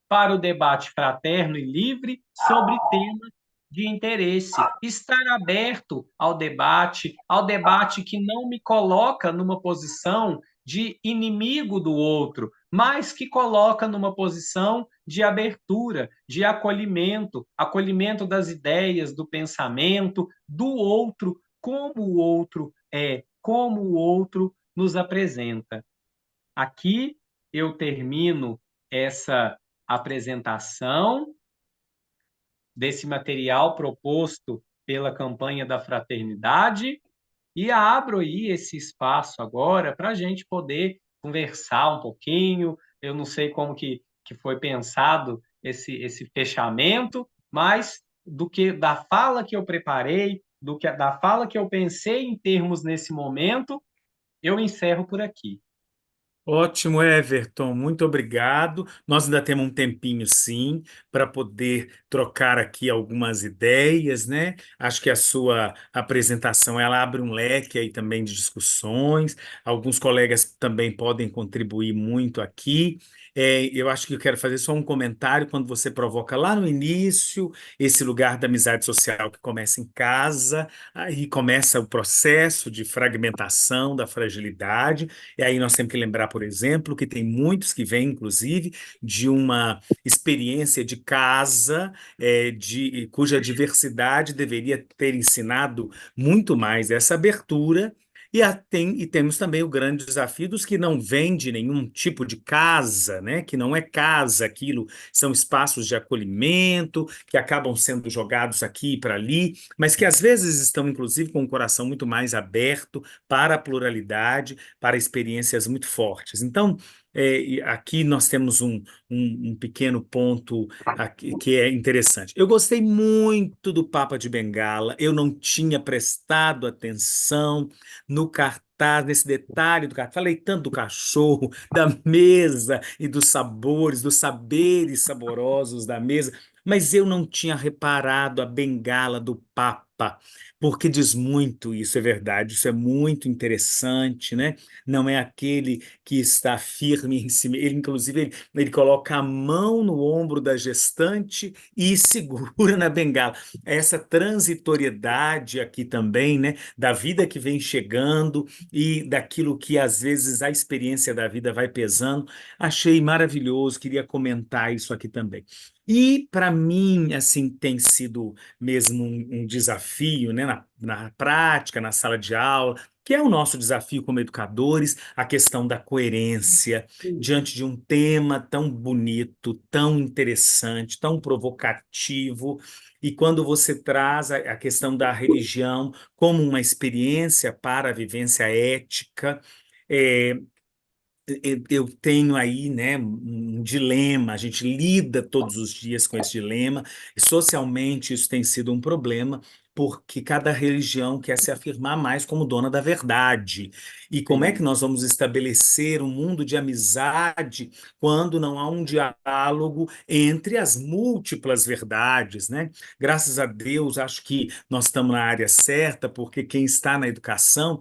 para o debate fraterno e livre sobre temas de interesse. Estar aberto ao debate que não me coloca numa posição de inimigo do outro, mas que coloca numa posição de abertura, de acolhimento, acolhimento das ideias, do pensamento, do outro, como o outro é, como o outro nos apresenta. Aqui eu termino essa apresentação desse material proposto pela campanha da fraternidade e abro aí esse espaço agora para a gente poder conversar um pouquinho. Eu não sei como que foi pensado esse fechamento, mas do que da fala que eu preparei, da fala que eu pensei em termos nesse momento, eu encerro por aqui. Ótimo, Everton, muito obrigado. Nós ainda temos um tempinho, sim, para poder trocar aqui algumas ideias, né? Acho que a sua apresentação ela abre um leque aí também de discussões. Alguns colegas também podem contribuir muito aqui. Eu acho que eu quero fazer só um comentário quando você provoca lá no início esse lugar da amizade social que começa em casa, aí começa o processo de fragmentação da fragilidade, e aí nós temos que lembrar, por exemplo, que tem muitos que vêm, inclusive, de uma experiência de casa, cuja diversidade deveria ter ensinado muito mais essa abertura. E temos também o grande desafio dos que não vêm de nenhum tipo de casa, né? Que não é casa, aquilo são espaços de acolhimento, que acabam sendo jogados aqui e para ali, mas que às vezes estão, inclusive, com o coração muito mais aberto para a pluralidade, para experiências muito fortes. Então, e aqui nós temos um pequeno ponto aqui, que é interessante. Eu gostei muito do Papa de Bengala, eu não tinha prestado atenção no cartaz, nesse detalhe do cartaz. Falei tanto do cachorro, da mesa e dos sabores, dos saberes saborosos da mesa, mas eu não tinha reparado a bengala do Papa, porque diz muito isso, é verdade, isso é muito interessante, né? Não é aquele que está firme em si, ele inclusive ele coloca a mão no ombro da gestante e segura na bengala. Essa transitoriedade aqui também, né? Da vida que vem chegando e daquilo que às vezes a experiência da vida vai pesando. Achei maravilhoso, queria comentar isso aqui também. E para mim, assim, tem sido mesmo um desafio, né, na prática, na sala de aula, que é o nosso desafio como educadores, a questão da coerência diante de um tema tão bonito, tão interessante, tão provocativo. E quando você traz a questão da religião como uma experiência para a vivência ética, é, eu tenho aí, né, um dilema, a gente lida todos os dias com esse dilema, e socialmente isso tem sido um problema, porque cada religião quer se afirmar mais como dona da verdade. E como é que Sim. nós vamos estabelecer um mundo de amizade quando não há um diálogo entre as múltiplas verdades, né? Graças a Deus, acho que nós estamos na área certa, porque quem está na educação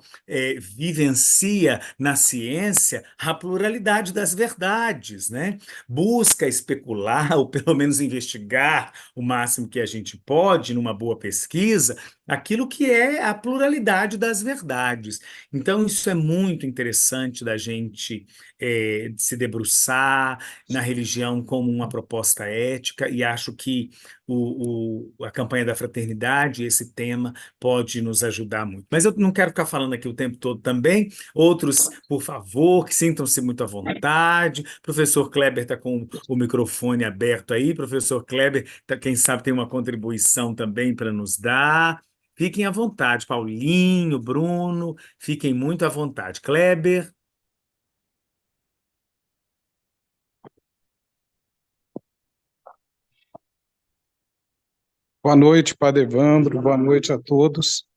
vivencia na ciência a pluralidade das verdades, né? Busca especular, ou pelo menos investigar o máximo que a gente pode numa boa pesquisa, aquilo que é a pluralidade das verdades. Então, isso é muito interessante da gente se debruçar na religião como uma proposta ética, e acho que a campanha da fraternidade, esse tema, pode nos ajudar muito. Mas eu não quero ficar falando aqui o tempo todo também. Outros, por favor, que sintam-se muito à vontade. Professor Kleber está com o microfone aberto aí. Professor Kleber, quem sabe tem uma contribuição também para nos dar. Fiquem à vontade, Paulinho, Bruno, fiquem muito à vontade. Kleber. Boa noite, Padre Evandro. Boa noite a todos.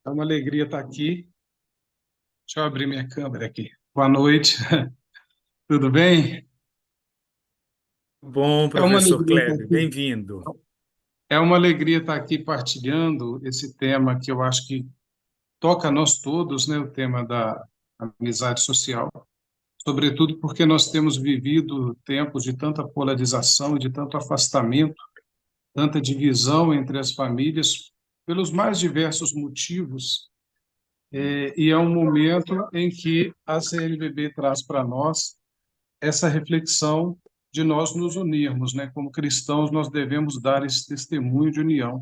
É uma alegria estar aqui. Deixa eu abrir minha câmera aqui. Boa noite. Tudo bem? Bom, É uma professor alegria estar Kleber, aqui. bem-vindo. É uma alegria estar aqui partilhando esse tema que eu acho que toca a nós todos, né? O tema da amizade social. Sobretudo porque nós temos vivido tempos de tanta polarização, de tanto afastamento, tanta divisão entre as famílias, pelos mais diversos motivos. E é um momento em que a CNBB traz para nós essa reflexão de nós nos unirmos, né? Como cristãos, nós devemos dar esse testemunho de união.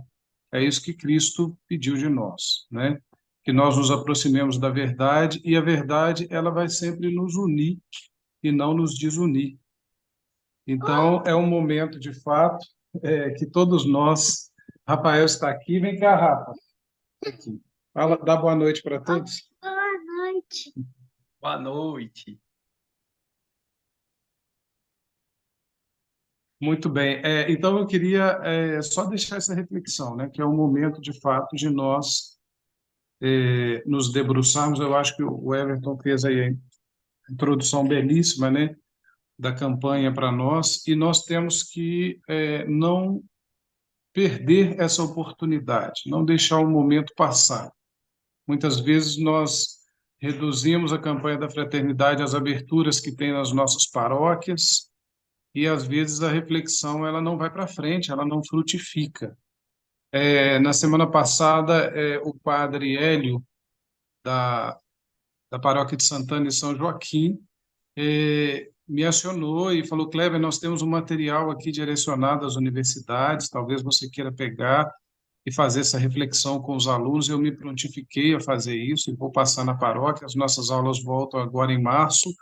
É isso que Cristo pediu de nós, né? Que nós nos aproximemos da verdade, e a verdade ela vai sempre nos unir e não nos desunir. Então, é um momento, de fato, que todos nós... Rafael está aqui. Vem cá, Rafa. Aqui. Fala, dá boa noite para todos. Boa noite. Boa noite. Muito bem. Então, eu queria só deixar essa reflexão, né, que é um momento, de fato, de nós nos debruçarmos. Eu acho que o Everton fez aí a introdução belíssima, né, da campanha para nós, e nós temos que não perder essa oportunidade, não deixar o momento passar. Muitas vezes nós reduzimos a campanha da fraternidade às aberturas que tem nas nossas paróquias, e às vezes a reflexão ela não vai para frente, ela não frutifica. Na semana passada, o padre Hélio, da, da paróquia de Santana e São Joaquim, me acionou e falou: Kleber, nós temos um material aqui direcionado às universidades, talvez você queira pegar e fazer essa reflexão com os alunos. Eu me prontifiquei a fazer isso e vou passar na paróquia. As nossas aulas voltam agora em março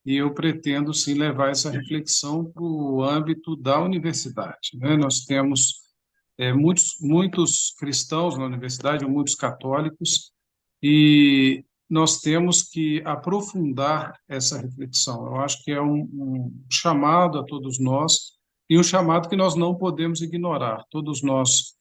e eu pretendo, sim, levar essa reflexão para o âmbito da universidade, né? Nós temos muitos cristãos na universidade, muitos católicos, e nós temos que aprofundar essa reflexão. Eu acho que é um chamado a todos nós, e um chamado que nós não podemos ignorar. Todos nós,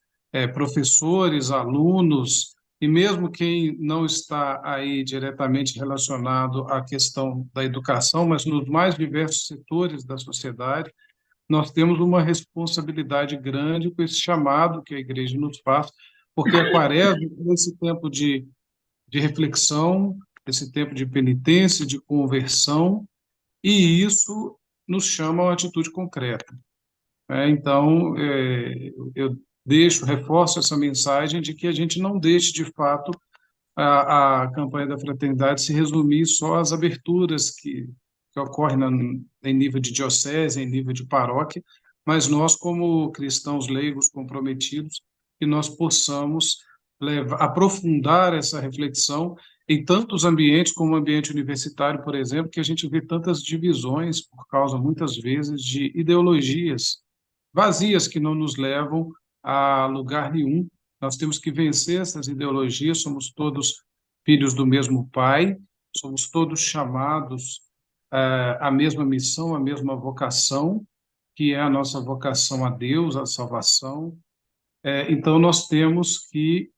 professores, alunos, e mesmo quem não está aí diretamente relacionado à questão da educação, mas nos mais diversos setores da sociedade, nós temos uma responsabilidade grande com esse chamado que a igreja nos faz, porque a quaresma, nesse tempo de reflexão, esse tempo de penitência, de conversão, e isso nos chama a uma atitude concreta. Então, eu reforço essa mensagem de que a gente não deixe, de fato, a campanha da fraternidade se resumir só às aberturas que ocorrem em nível de diocese, em nível de paróquia, mas nós, como cristãos leigos comprometidos, que nós possamos aprofundar essa reflexão em tantos ambientes, como o ambiente universitário, por exemplo, que a gente vê tantas divisões por causa, muitas vezes, de ideologias vazias que não nos levam a lugar nenhum. Nós temos que vencer essas ideologias, somos todos filhos do mesmo Pai, somos todos chamados à mesma missão, à mesma vocação, que é a nossa vocação a Deus, a salvação. Então, nós temos que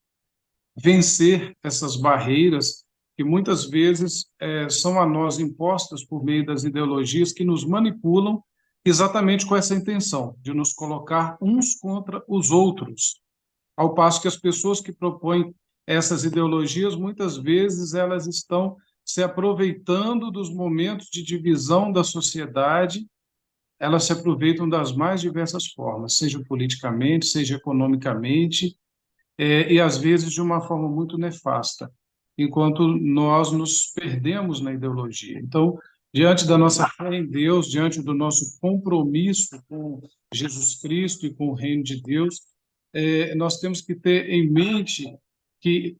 vencer essas barreiras que muitas vezes são a nós impostas por meio das ideologias que nos manipulam exatamente com essa intenção de nos colocar uns contra os outros. Ao passo que as pessoas que propõem essas ideologias, muitas vezes elas estão se aproveitando dos momentos de divisão da sociedade, elas se aproveitam das mais diversas formas, seja politicamente, seja economicamente, e às vezes de uma forma muito nefasta, enquanto nós nos perdemos na ideologia. Então, diante da nossa fé em Deus, diante do nosso compromisso com Jesus Cristo e com o reino de Deus, nós temos que ter em mente que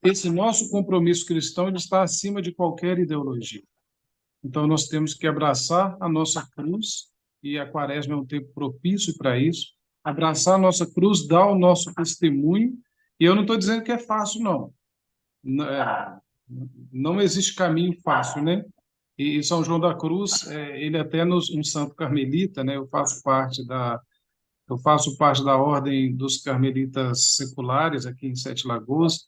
esse nosso compromisso cristão ele está acima de qualquer ideologia. Então, nós temos que abraçar a nossa cruz, e a quaresma é um tempo propício para isso, abraçar a nossa cruz, dar o nosso testemunho, e eu não estou dizendo que é fácil, não. Não existe caminho fácil, né? E São João da Cruz, ele até um santo carmelita, né? Eu faço parte da ordem dos carmelitas seculares aqui em Sete Lagoas,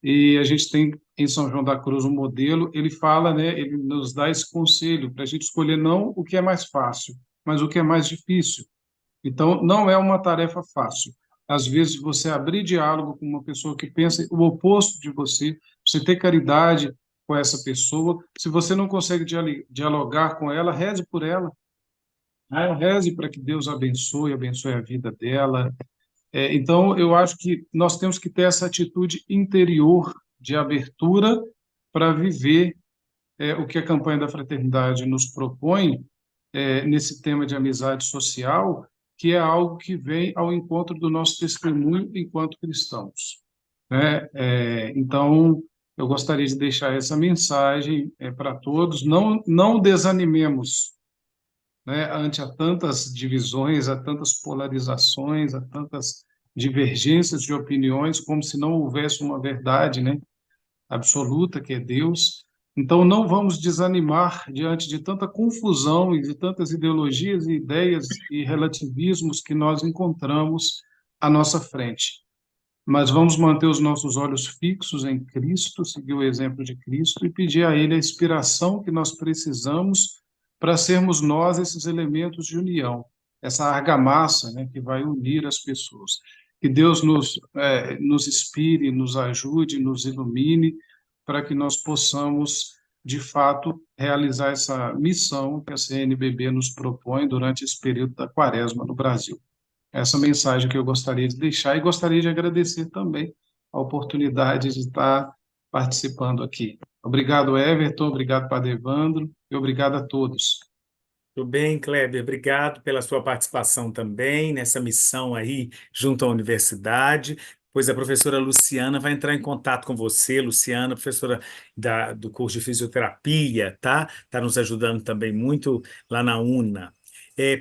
e a gente tem em São João da Cruz um modelo. Ele fala, né? Ele nos dá esse conselho para a gente escolher não o que é mais fácil, mas o que é mais difícil. Então, não é uma tarefa fácil. Às vezes, você abrir diálogo com uma pessoa que pensa o oposto de você, você ter caridade com essa pessoa. Se você não consegue dialogar com ela, reze por ela. Reze para que Deus abençoe a vida dela. Então, eu acho que nós temos que ter essa atitude interior de abertura para viver o que a campanha da fraternidade nos propõe nesse tema de amizade social, que é algo que vem ao encontro do nosso testemunho enquanto cristãos, né? Então, eu gostaria de deixar essa mensagem para todos. Não desanimemos, né, ante a tantas divisões, a tantas polarizações, a tantas divergências de opiniões, como se não houvesse uma verdade, né, absoluta, que é Deus. Então, não vamos desanimar diante de tanta confusão e de tantas ideologias e ideias e relativismos que nós encontramos à nossa frente. Mas vamos manter os nossos olhos fixos em Cristo, seguir o exemplo de Cristo e pedir a Ele a inspiração que nós precisamos para sermos nós esses elementos de união, essa argamassa, né, que vai unir as pessoas. Que Deus nos inspire, nos ajude, nos ilumine, para que nós possamos, de fato, realizar essa missão que a CNBB nos propõe durante esse período da Quaresma no Brasil. Essa mensagem que eu gostaria de deixar e gostaria de agradecer também a oportunidade de estar participando aqui. Obrigado, Everton, obrigado, Padre Evandro, e obrigado a todos. Tudo bem, Kleber? Obrigado pela sua participação também nessa missão aí junto à universidade. Pois a professora Luciana vai entrar em contato com você, Luciana, professora do curso de fisioterapia, tá? Está nos ajudando também muito lá na UNA.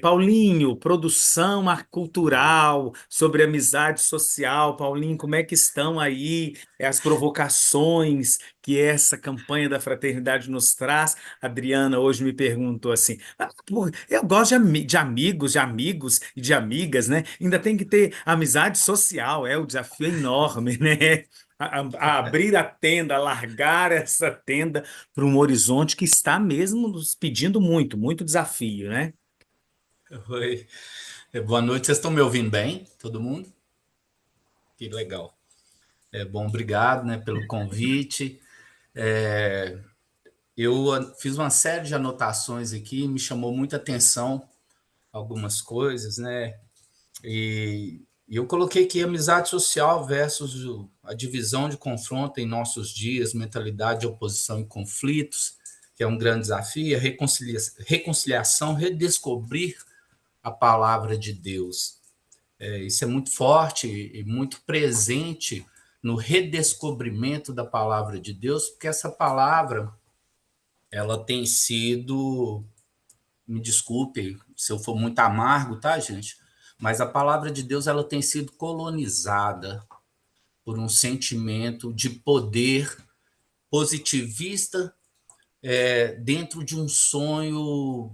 Paulinho, produção cultural sobre amizade social. Paulinho, como é que estão aí as provocações que essa campanha da fraternidade nos traz? A Adriana hoje me perguntou assim: pô, eu gosto de amigos e de amigas, né? Ainda tem que ter amizade social, o desafio é enorme, né? A abrir a tenda, a largar essa tenda para um horizonte que está mesmo nos pedindo muito, muito desafio, né? Oi, boa noite. Vocês estão me ouvindo bem? Todo mundo? Que legal. Bom, obrigado, né, pelo convite. Eu fiz uma série de anotações aqui, me chamou muita atenção algumas coisas, né? E eu coloquei aqui amizade social versus a divisão de confronto em nossos dias, mentalidade de oposição e conflitos, que é um grande desafio, a reconciliação, redescobrir a palavra de Deus. Isso é muito forte e muito presente no redescobrimento da palavra de Deus, porque essa palavra ela tem sido, me desculpe se eu for muito amargo, tá, gente? Mas a palavra de Deus ela tem sido colonizada por um sentimento de poder positivista dentro de um sonho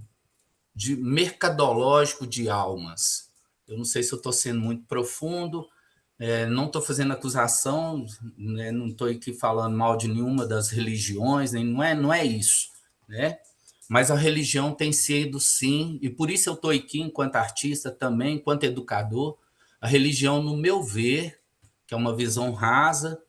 de mercadológico de almas. Eu não sei se eu estou sendo muito profundo, não estou fazendo acusação, né, não estou aqui falando mal de nenhuma das religiões, não é isso, né? Mas a religião tem sido, sim, e por isso eu estou aqui enquanto artista também, enquanto educador. A religião, no meu ver, que é uma visão rasa,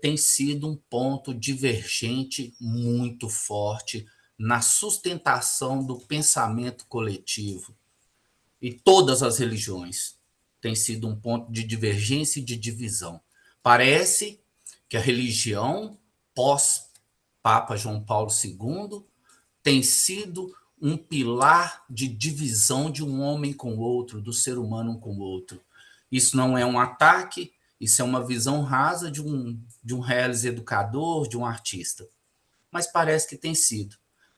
tem sido um ponto divergente muito forte na sustentação do pensamento coletivo. E todas as religiões têm sido um ponto de divergência e de divisão. Parece que a religião pós-Papa João Paulo II tem sido um pilar de divisão de um homem com o outro, do ser humano com o outro. Isso não é um ataque, isso é uma visão rasa de um reales educador, de um artista. Mas parece que tem sido,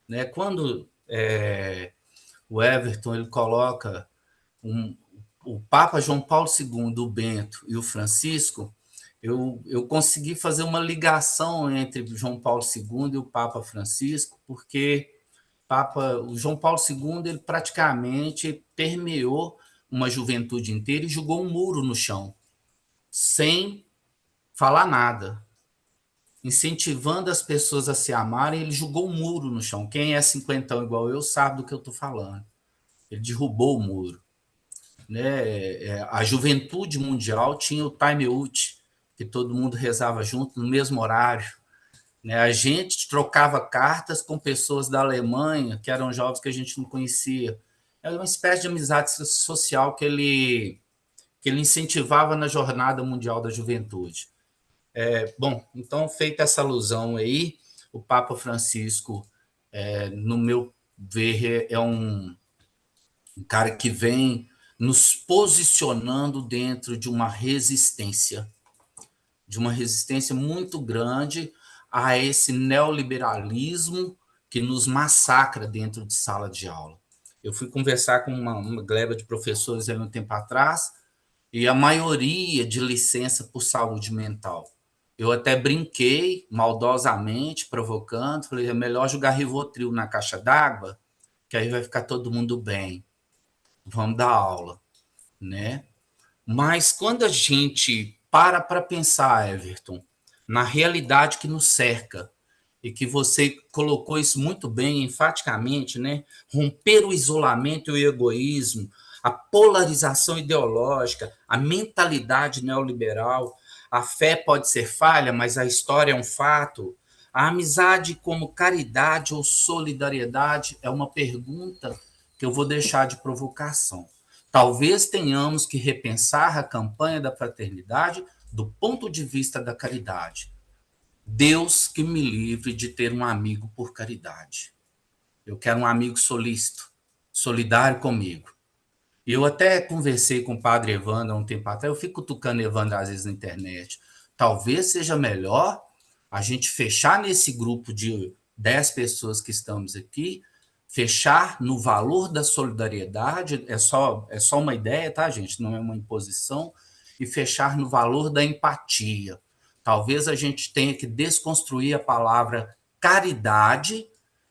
né? Quando o Everton ele coloca o Papa João Paulo II, o Bento e o Francisco, eu consegui fazer uma ligação entre João Paulo II e o Papa Francisco, porque o João Paulo II ele praticamente permeou uma juventude inteira e jogou um muro no chão, sem falar nada, incentivando as pessoas a se amarem. Ele jogou um muro no chão. Quem é cinquentão igual eu sabe do que eu estou falando. Ele derrubou o muro, né? A juventude mundial tinha o time out, que todo mundo rezava junto no mesmo horário, né? A gente trocava cartas com pessoas da Alemanha, que eram jovens que a gente não conhecia. Era uma espécie de amizade social que ele incentivava na Jornada Mundial da Juventude. Bom, então, feita essa alusão aí, o Papa Francisco, no meu ver, é um cara que vem nos posicionando dentro de uma resistência muito grande a esse neoliberalismo que nos massacra dentro de sala de aula. Eu fui conversar com uma gleba de professores há um tempo atrás, e a maioria de licença por saúde mental. Eu até brinquei, maldosamente, provocando, falei, é melhor jogar Rivotril na caixa d'água, que aí vai ficar todo mundo bem. Vamos dar aula, né? Mas quando a gente para pensar, Everton, na realidade que nos cerca, e que você colocou isso muito bem, enfaticamente, né? Romper o isolamento e o egoísmo, a polarização ideológica, a mentalidade neoliberal, A fé pode ser falha, mas a história é um fato. A amizade como caridade ou solidariedade é uma pergunta que eu vou deixar de provocação. Talvez tenhamos que repensar a campanha da fraternidade do ponto de vista da caridade. Deus que me livre de ter um amigo por caridade. Eu quero um amigo solícito, solidário comigo. E eu até conversei com o padre Evandro há um tempo atrás, eu fico cutucando Evandro às vezes na internet. Talvez seja melhor a gente fechar nesse grupo de 10 pessoas que estamos aqui, fechar no valor da solidariedade, é só uma ideia, tá, gente? Não é uma imposição, e fechar no valor da empatia. Talvez a gente tenha que desconstruir a palavra caridade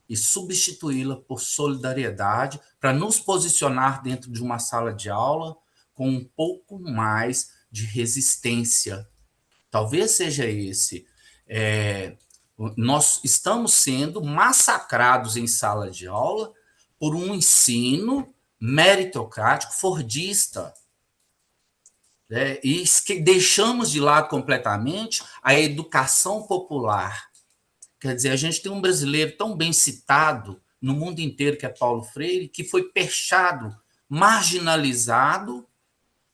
e substituí-la por solidariedade, para nos posicionar dentro de uma sala de aula com um pouco mais de resistência. Talvez seja esse. Nós estamos sendo massacrados em sala de aula por um ensino meritocrático fordista. E deixamos de lado completamente a educação popular. Quer dizer, a gente tem um brasileiro tão bem citado no mundo inteiro, que é Paulo Freire, que foi perchado, marginalizado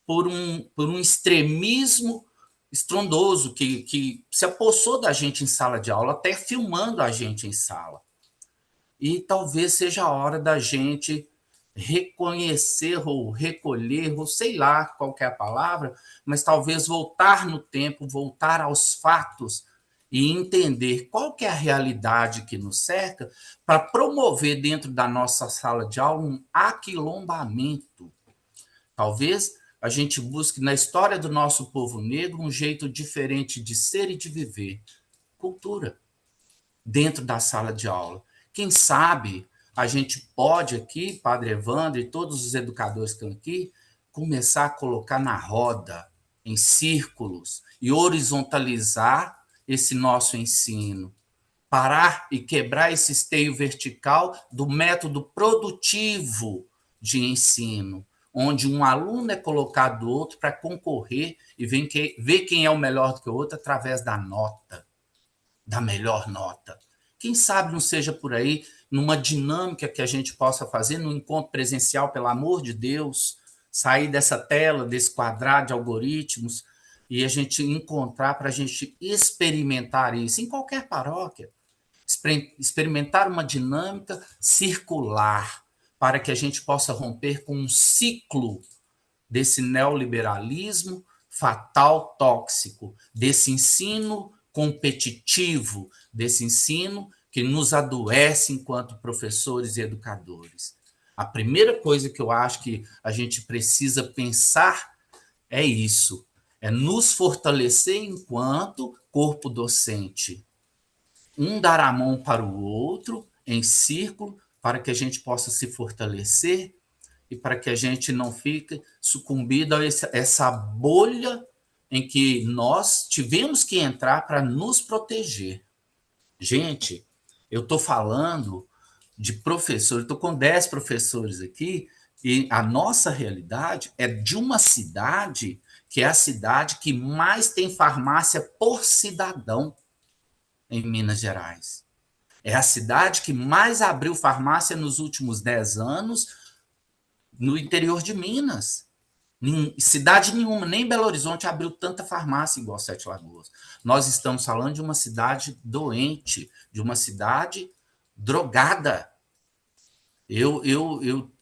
por um extremismo estrondoso que se apossou da gente em sala de aula, até filmando a gente em sala. E talvez seja a hora da gente reconhecer ou recolher, ou sei lá qual que é a palavra, mas talvez voltar no tempo, voltar aos fatos, e entender qual que é a realidade que nos cerca, para promover dentro da nossa sala de aula um aquilombamento. Talvez a gente busque na história do nosso povo negro um jeito diferente de ser e de viver. Cultura. Dentro da sala de aula. Quem sabe a gente pode aqui, Padre Evandro e todos os educadores que estão aqui, começar a colocar na roda, em círculos, e horizontalizar esse nosso ensino, parar e quebrar esse esteio vertical do método produtivo de ensino, onde um aluno é colocado do outro para concorrer e ver quem é o melhor do que o outro através da nota, da melhor nota. Quem sabe não seja por aí, numa dinâmica que a gente possa fazer, no encontro presencial, pelo amor de Deus, sair dessa tela, desse quadrado de algoritmos, e a gente encontrar para a gente experimentar isso em qualquer paróquia. Experimentar uma dinâmica circular para que a gente possa romper com um ciclo desse neoliberalismo fatal, tóxico, desse ensino competitivo, desse ensino que nos adoece enquanto professores e educadores. A primeira coisa que eu acho que a gente precisa pensar é isso, é nos fortalecer enquanto corpo docente. Um dar a mão para o outro, em círculo, para que a gente possa se fortalecer e para que a gente não fique sucumbido a essa bolha em que nós tivemos que entrar para nos proteger. Gente, eu estou falando de professores, estou com 10 professores aqui, e a nossa realidade é de uma cidade que é a cidade que mais tem farmácia por cidadão em Minas Gerais. É a cidade que mais abriu farmácia nos últimos 10 anos no interior de Minas. Cidade nenhuma, nem Belo Horizonte abriu tanta farmácia igual Sete Lagoas. Nós estamos falando de uma cidade doente, de uma cidade drogada. Eu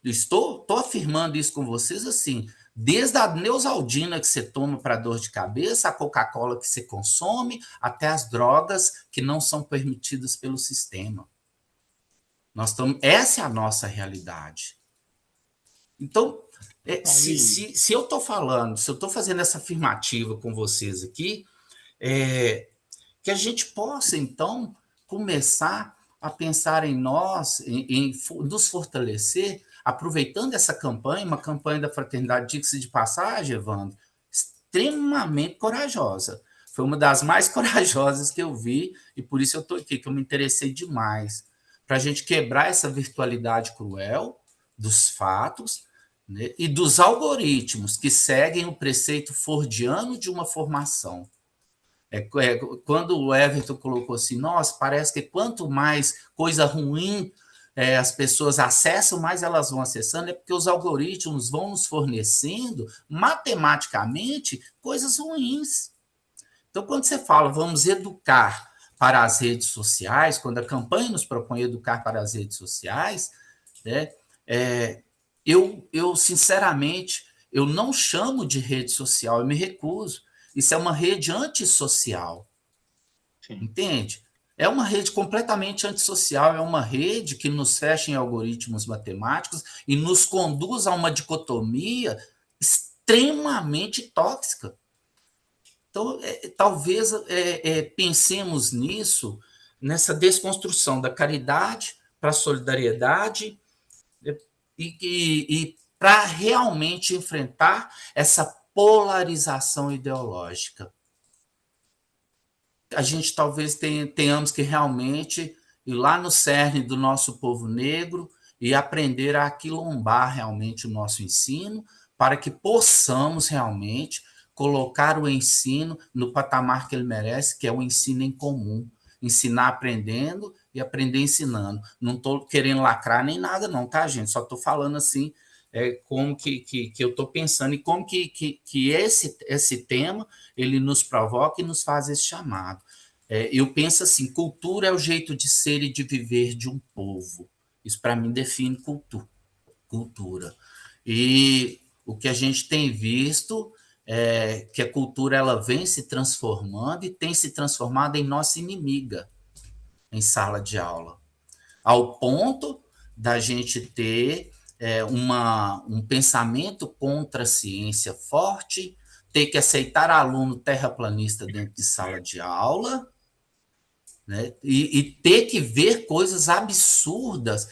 estou afirmando isso com vocês assim, desde a Neosaldina que você toma para dor de cabeça, a Coca-Cola que você consome, até as drogas que não são permitidas pelo sistema. Essa é a nossa realidade. Então, se eu estou falando, se eu estou fazendo essa afirmativa com vocês aqui, que a gente possa, então, começar a pensar em nós, em nos fortalecer, aproveitando essa campanha, uma campanha da Fraternidade, diga-se de passagem, Evandro, extremamente corajosa. Foi uma das mais corajosas que eu vi, e por isso eu estou aqui, que eu me interessei demais, para a gente quebrar essa virtualidade cruel dos fatos, né, e dos algoritmos que seguem o preceito fordiano de uma formação. Quando o Everton colocou assim, nossa, parece que quanto mais coisa ruim as pessoas acessam, mais elas vão acessando, é porque os algoritmos vão nos fornecendo, matematicamente, coisas ruins. Então, quando você fala, vamos educar para as redes sociais, quando a campanha nos propõe educar para as redes sociais, né, eu, sinceramente, eu não chamo de rede social, eu me recuso. Isso é uma rede antissocial. Sim. Entende? É uma rede completamente antissocial, é uma rede que nos fecha em algoritmos matemáticos e nos conduz a uma dicotomia extremamente tóxica. Então, talvez pensemos nisso, nessa desconstrução da caridade para a solidariedade e para realmente enfrentar essa polarização ideológica. A gente talvez tenhamos que realmente ir lá no cerne do nosso povo negro e aprender a aquilombar realmente o nosso ensino para que possamos realmente colocar o ensino no patamar que ele merece, que é o ensino em comum. Ensinar aprendendo e aprender ensinando. Não estou querendo lacrar nem nada não, tá, gente? Só estou falando assim, como que eu estou pensando e como que esse tema ele nos provoca e nos faz esse chamado. Eu penso assim, cultura é o jeito de ser e de viver de um povo. Isso, para mim, define cultura. E o que a gente tem visto é que a cultura ela vem se transformando e tem se transformado em nossa inimiga em sala de aula, ao ponto da gente ter um pensamento contra a ciência forte, ter que aceitar aluno terraplanista dentro de sala de aula, né? E ter que ver coisas absurdas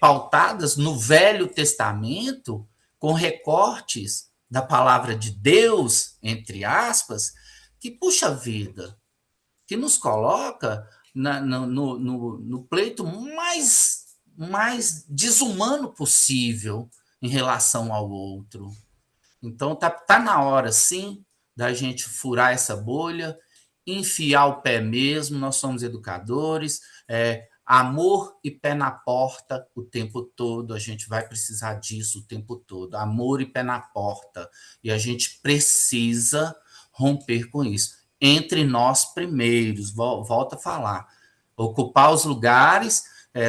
pautadas no Velho Testamento, com recortes da palavra de Deus, entre aspas, que, puxa vida, que nos coloca no pleito mais desumano possível em relação ao outro. Então, tá na hora, sim, da gente furar essa bolha, enfiar o pé mesmo, nós somos educadores, amor e pé na porta o tempo todo, a gente vai precisar disso o tempo todo, amor e pé na porta, e a gente precisa romper com isso. Entre nós primeiros, volto a falar, ocupar os lugares,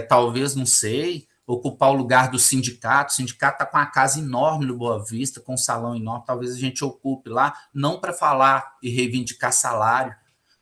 talvez, não sei, ocupar o lugar do sindicato. O sindicato está com uma casa enorme no Boa Vista, com um salão enorme, talvez a gente ocupe lá, não para falar e reivindicar salário,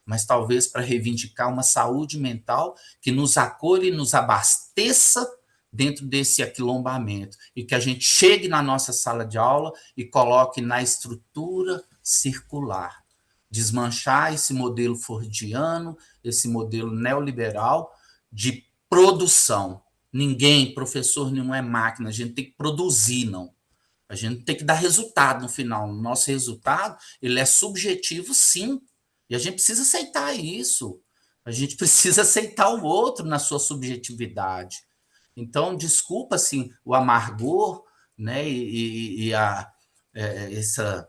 mas talvez para reivindicar uma saúde mental que nos acolha e nos abasteça dentro desse aquilombamento, e que a gente chegue na nossa sala de aula e coloque na estrutura circular, desmanchar esse modelo fordiano, esse modelo neoliberal de produção. Ninguém, professor nenhum é máquina, a gente tem que produzir, não. A gente tem que dar resultado no final. O nosso resultado, ele é subjetivo, sim. E a gente precisa aceitar isso. A gente precisa aceitar o outro na sua subjetividade. Então, desculpa, assim, o amargor, né, essa...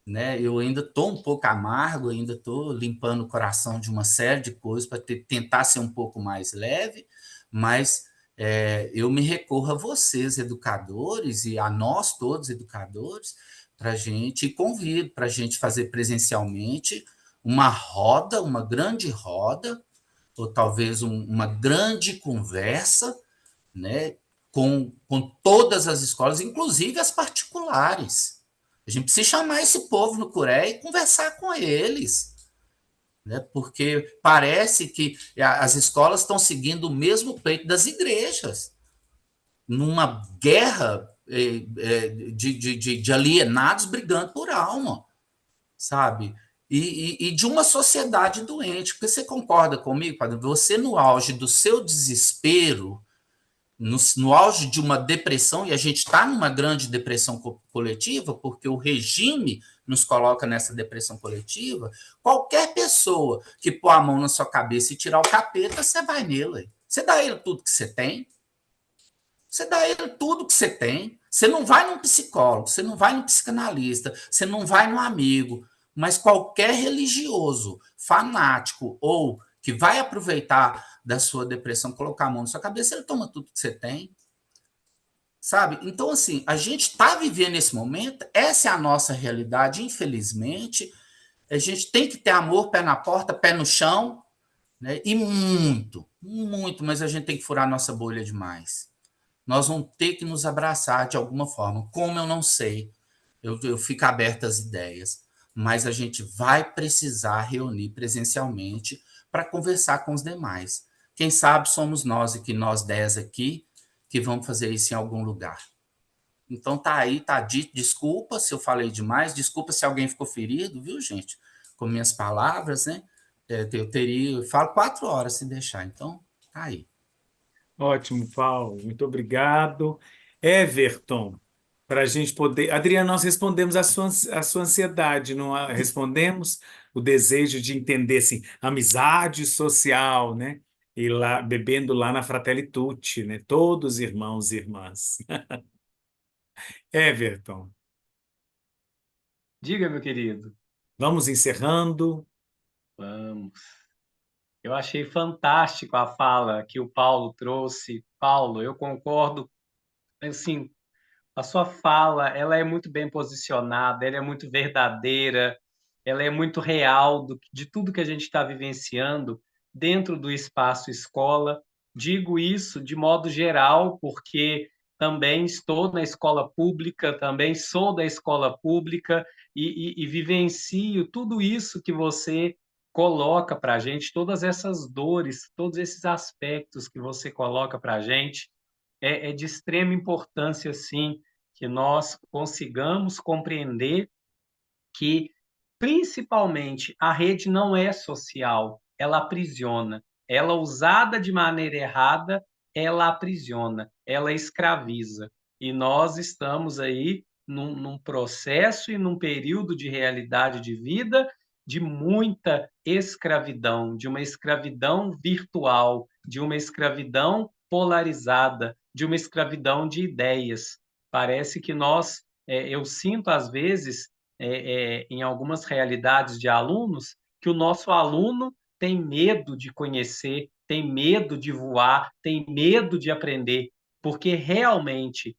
Né, eu ainda estou um pouco amargo, ainda estou limpando o coração de uma série de coisas para tentar ser um pouco mais leve, mas eu me recorro a vocês, educadores, e a nós todos, educadores, para a gente, e convido para a gente fazer presencialmente uma roda, uma grande roda, ou talvez uma grande conversa, né, com todas as escolas, inclusive as particulares. A gente precisa chamar esse povo no Curé e conversar com eles, né? Porque parece que as escolas estão seguindo o mesmo pleito das igrejas, numa guerra de alienados brigando por alma, sabe? E de uma sociedade doente. Porque você concorda comigo, padre? Você, no auge do seu desespero, no auge de uma depressão, e a gente está numa grande depressão coletiva, porque o regime nos coloca nessa depressão coletiva, qualquer pessoa que pôr a mão na sua cabeça e tirar o capeta, você vai nele. Você dá a ele tudo que você tem. Você dá a ele tudo que você tem. Você não vai num psicólogo, você não vai num psicanalista, você não vai num amigo. Mas qualquer religioso, fanático ou que vai aproveitar da sua depressão, colocar a mão na sua cabeça, ele toma tudo que você tem, sabe? Então, assim, a gente está vivendo esse momento, essa é a nossa realidade, infelizmente. A gente tem que ter amor, pé na porta, pé no chão, né? E muito, muito, mas a gente tem que furar nossa bolha demais. Nós vamos ter que nos abraçar de alguma forma. Como eu não sei, eu fico aberto às ideias, mas a gente vai precisar reunir presencialmente para conversar com os demais. Quem sabe somos nós aqui, nós 10 aqui, que vamos fazer isso em algum lugar. Então tá aí, tá dito. Desculpa se eu falei demais, desculpa se alguém ficou ferido, viu, gente? Com minhas palavras, né? Eu falo 4 horas se deixar, então tá aí. Ótimo, Paulo. Muito obrigado. Everton, para a gente poder. Adriano, nós respondemos a sua ansiedade, não respondemos o desejo de entender assim, amizade social, né? E lá, bebendo lá na Fratelli Tutti, né? Todos irmãos e irmãs. Everton, Diga, meu querido. vamos encerrando. Vamos. Eu achei fantástico a fala que o Paulo trouxe. Paulo, eu concordo, assim, a sua fala, ela é muito bem posicionada, ela é muito verdadeira, ela é muito real de tudo que a gente está vivenciando dentro do espaço escola. Digo isso de modo geral, porque também estou na escola pública, também sou da escola pública e vivencio tudo isso que você coloca para a gente, todas essas dores, todos esses aspectos que você coloca para a gente, é de extrema importância, sim, que nós consigamos compreender que, principalmente, a rede não é social, ela aprisiona. Ela, usada de maneira errada, ela aprisiona, ela escraviza. E nós estamos aí num processo e num período de realidade de vida de muita escravidão, de uma escravidão virtual, de uma escravidão polarizada, de uma escravidão de ideias. Parece que nós, eu sinto às vezes, em algumas realidades de alunos, que o nosso aluno tem medo de conhecer, tem medo de voar, tem medo de aprender, porque realmente,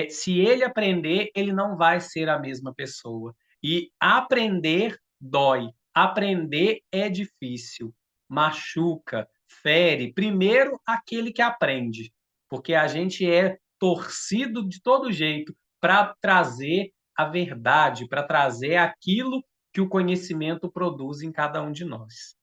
se ele aprender, ele não vai ser a mesma pessoa. E aprender dói, aprender é difícil, machuca, fere. Primeiro, aquele que aprende, porque a gente é torcido de todo jeito para trazer a verdade, para trazer aquilo que o conhecimento produz em cada um de nós.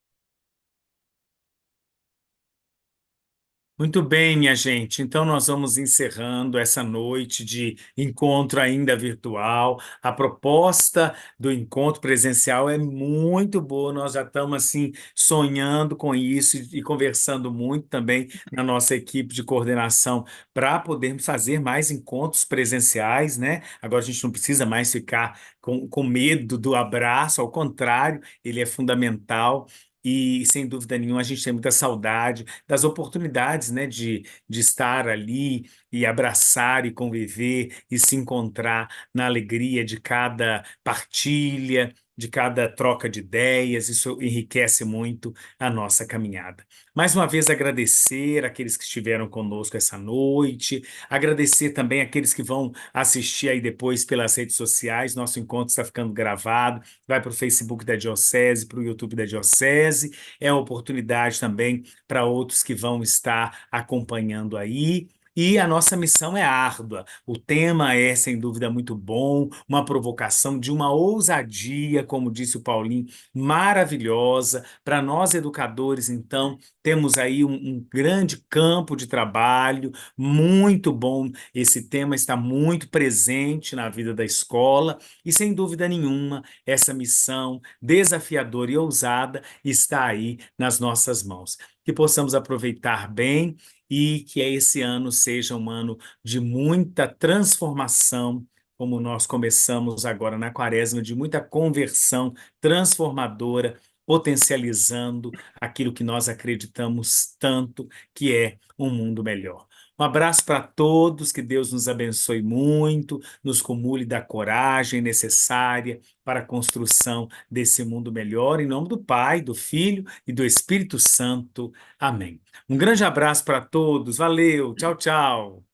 Muito bem, minha gente. Então, nós vamos encerrando essa noite de encontro ainda virtual. A proposta do encontro presencial é muito boa. Nós já estamos assim sonhando com isso e conversando muito também na nossa equipe de coordenação para podermos fazer mais encontros presenciais, né? Agora a gente não precisa mais ficar com medo do abraço, ao contrário, ele é fundamental. E, sem dúvida nenhuma, a gente tem muita saudade das oportunidades, né, de estar ali e abraçar e conviver e se encontrar na alegria de cada partilha, de cada troca de ideias. Isso enriquece muito a nossa caminhada. Mais uma vez, agradecer aqueles que estiveram conosco essa noite, agradecer também aqueles que vão assistir aí depois pelas redes sociais. Nosso encontro está ficando gravado, vai para o Facebook da Diocese, para o YouTube da Diocese. É uma oportunidade também para outros que vão estar acompanhando aí. E a nossa missão é árdua. O tema é, sem dúvida, muito bom, uma provocação de uma ousadia, como disse o Paulinho, maravilhosa. Para nós, educadores, então, temos aí um grande campo de trabalho, muito bom. Esse tema está muito presente na vida da escola, e, sem dúvida nenhuma, essa missão desafiadora e ousada está aí nas nossas mãos. Que possamos aproveitar bem e que esse ano seja um ano de muita transformação, como nós começamos agora na Quaresma, de muita conversão transformadora potencializando aquilo que nós acreditamos tanto, que é um mundo melhor. Um abraço para todos, que Deus nos abençoe muito, nos cumule da coragem necessária para a construção desse mundo melhor, em nome do Pai, do Filho e do Espírito Santo. Amém. Um grande abraço para todos, valeu, tchau, tchau.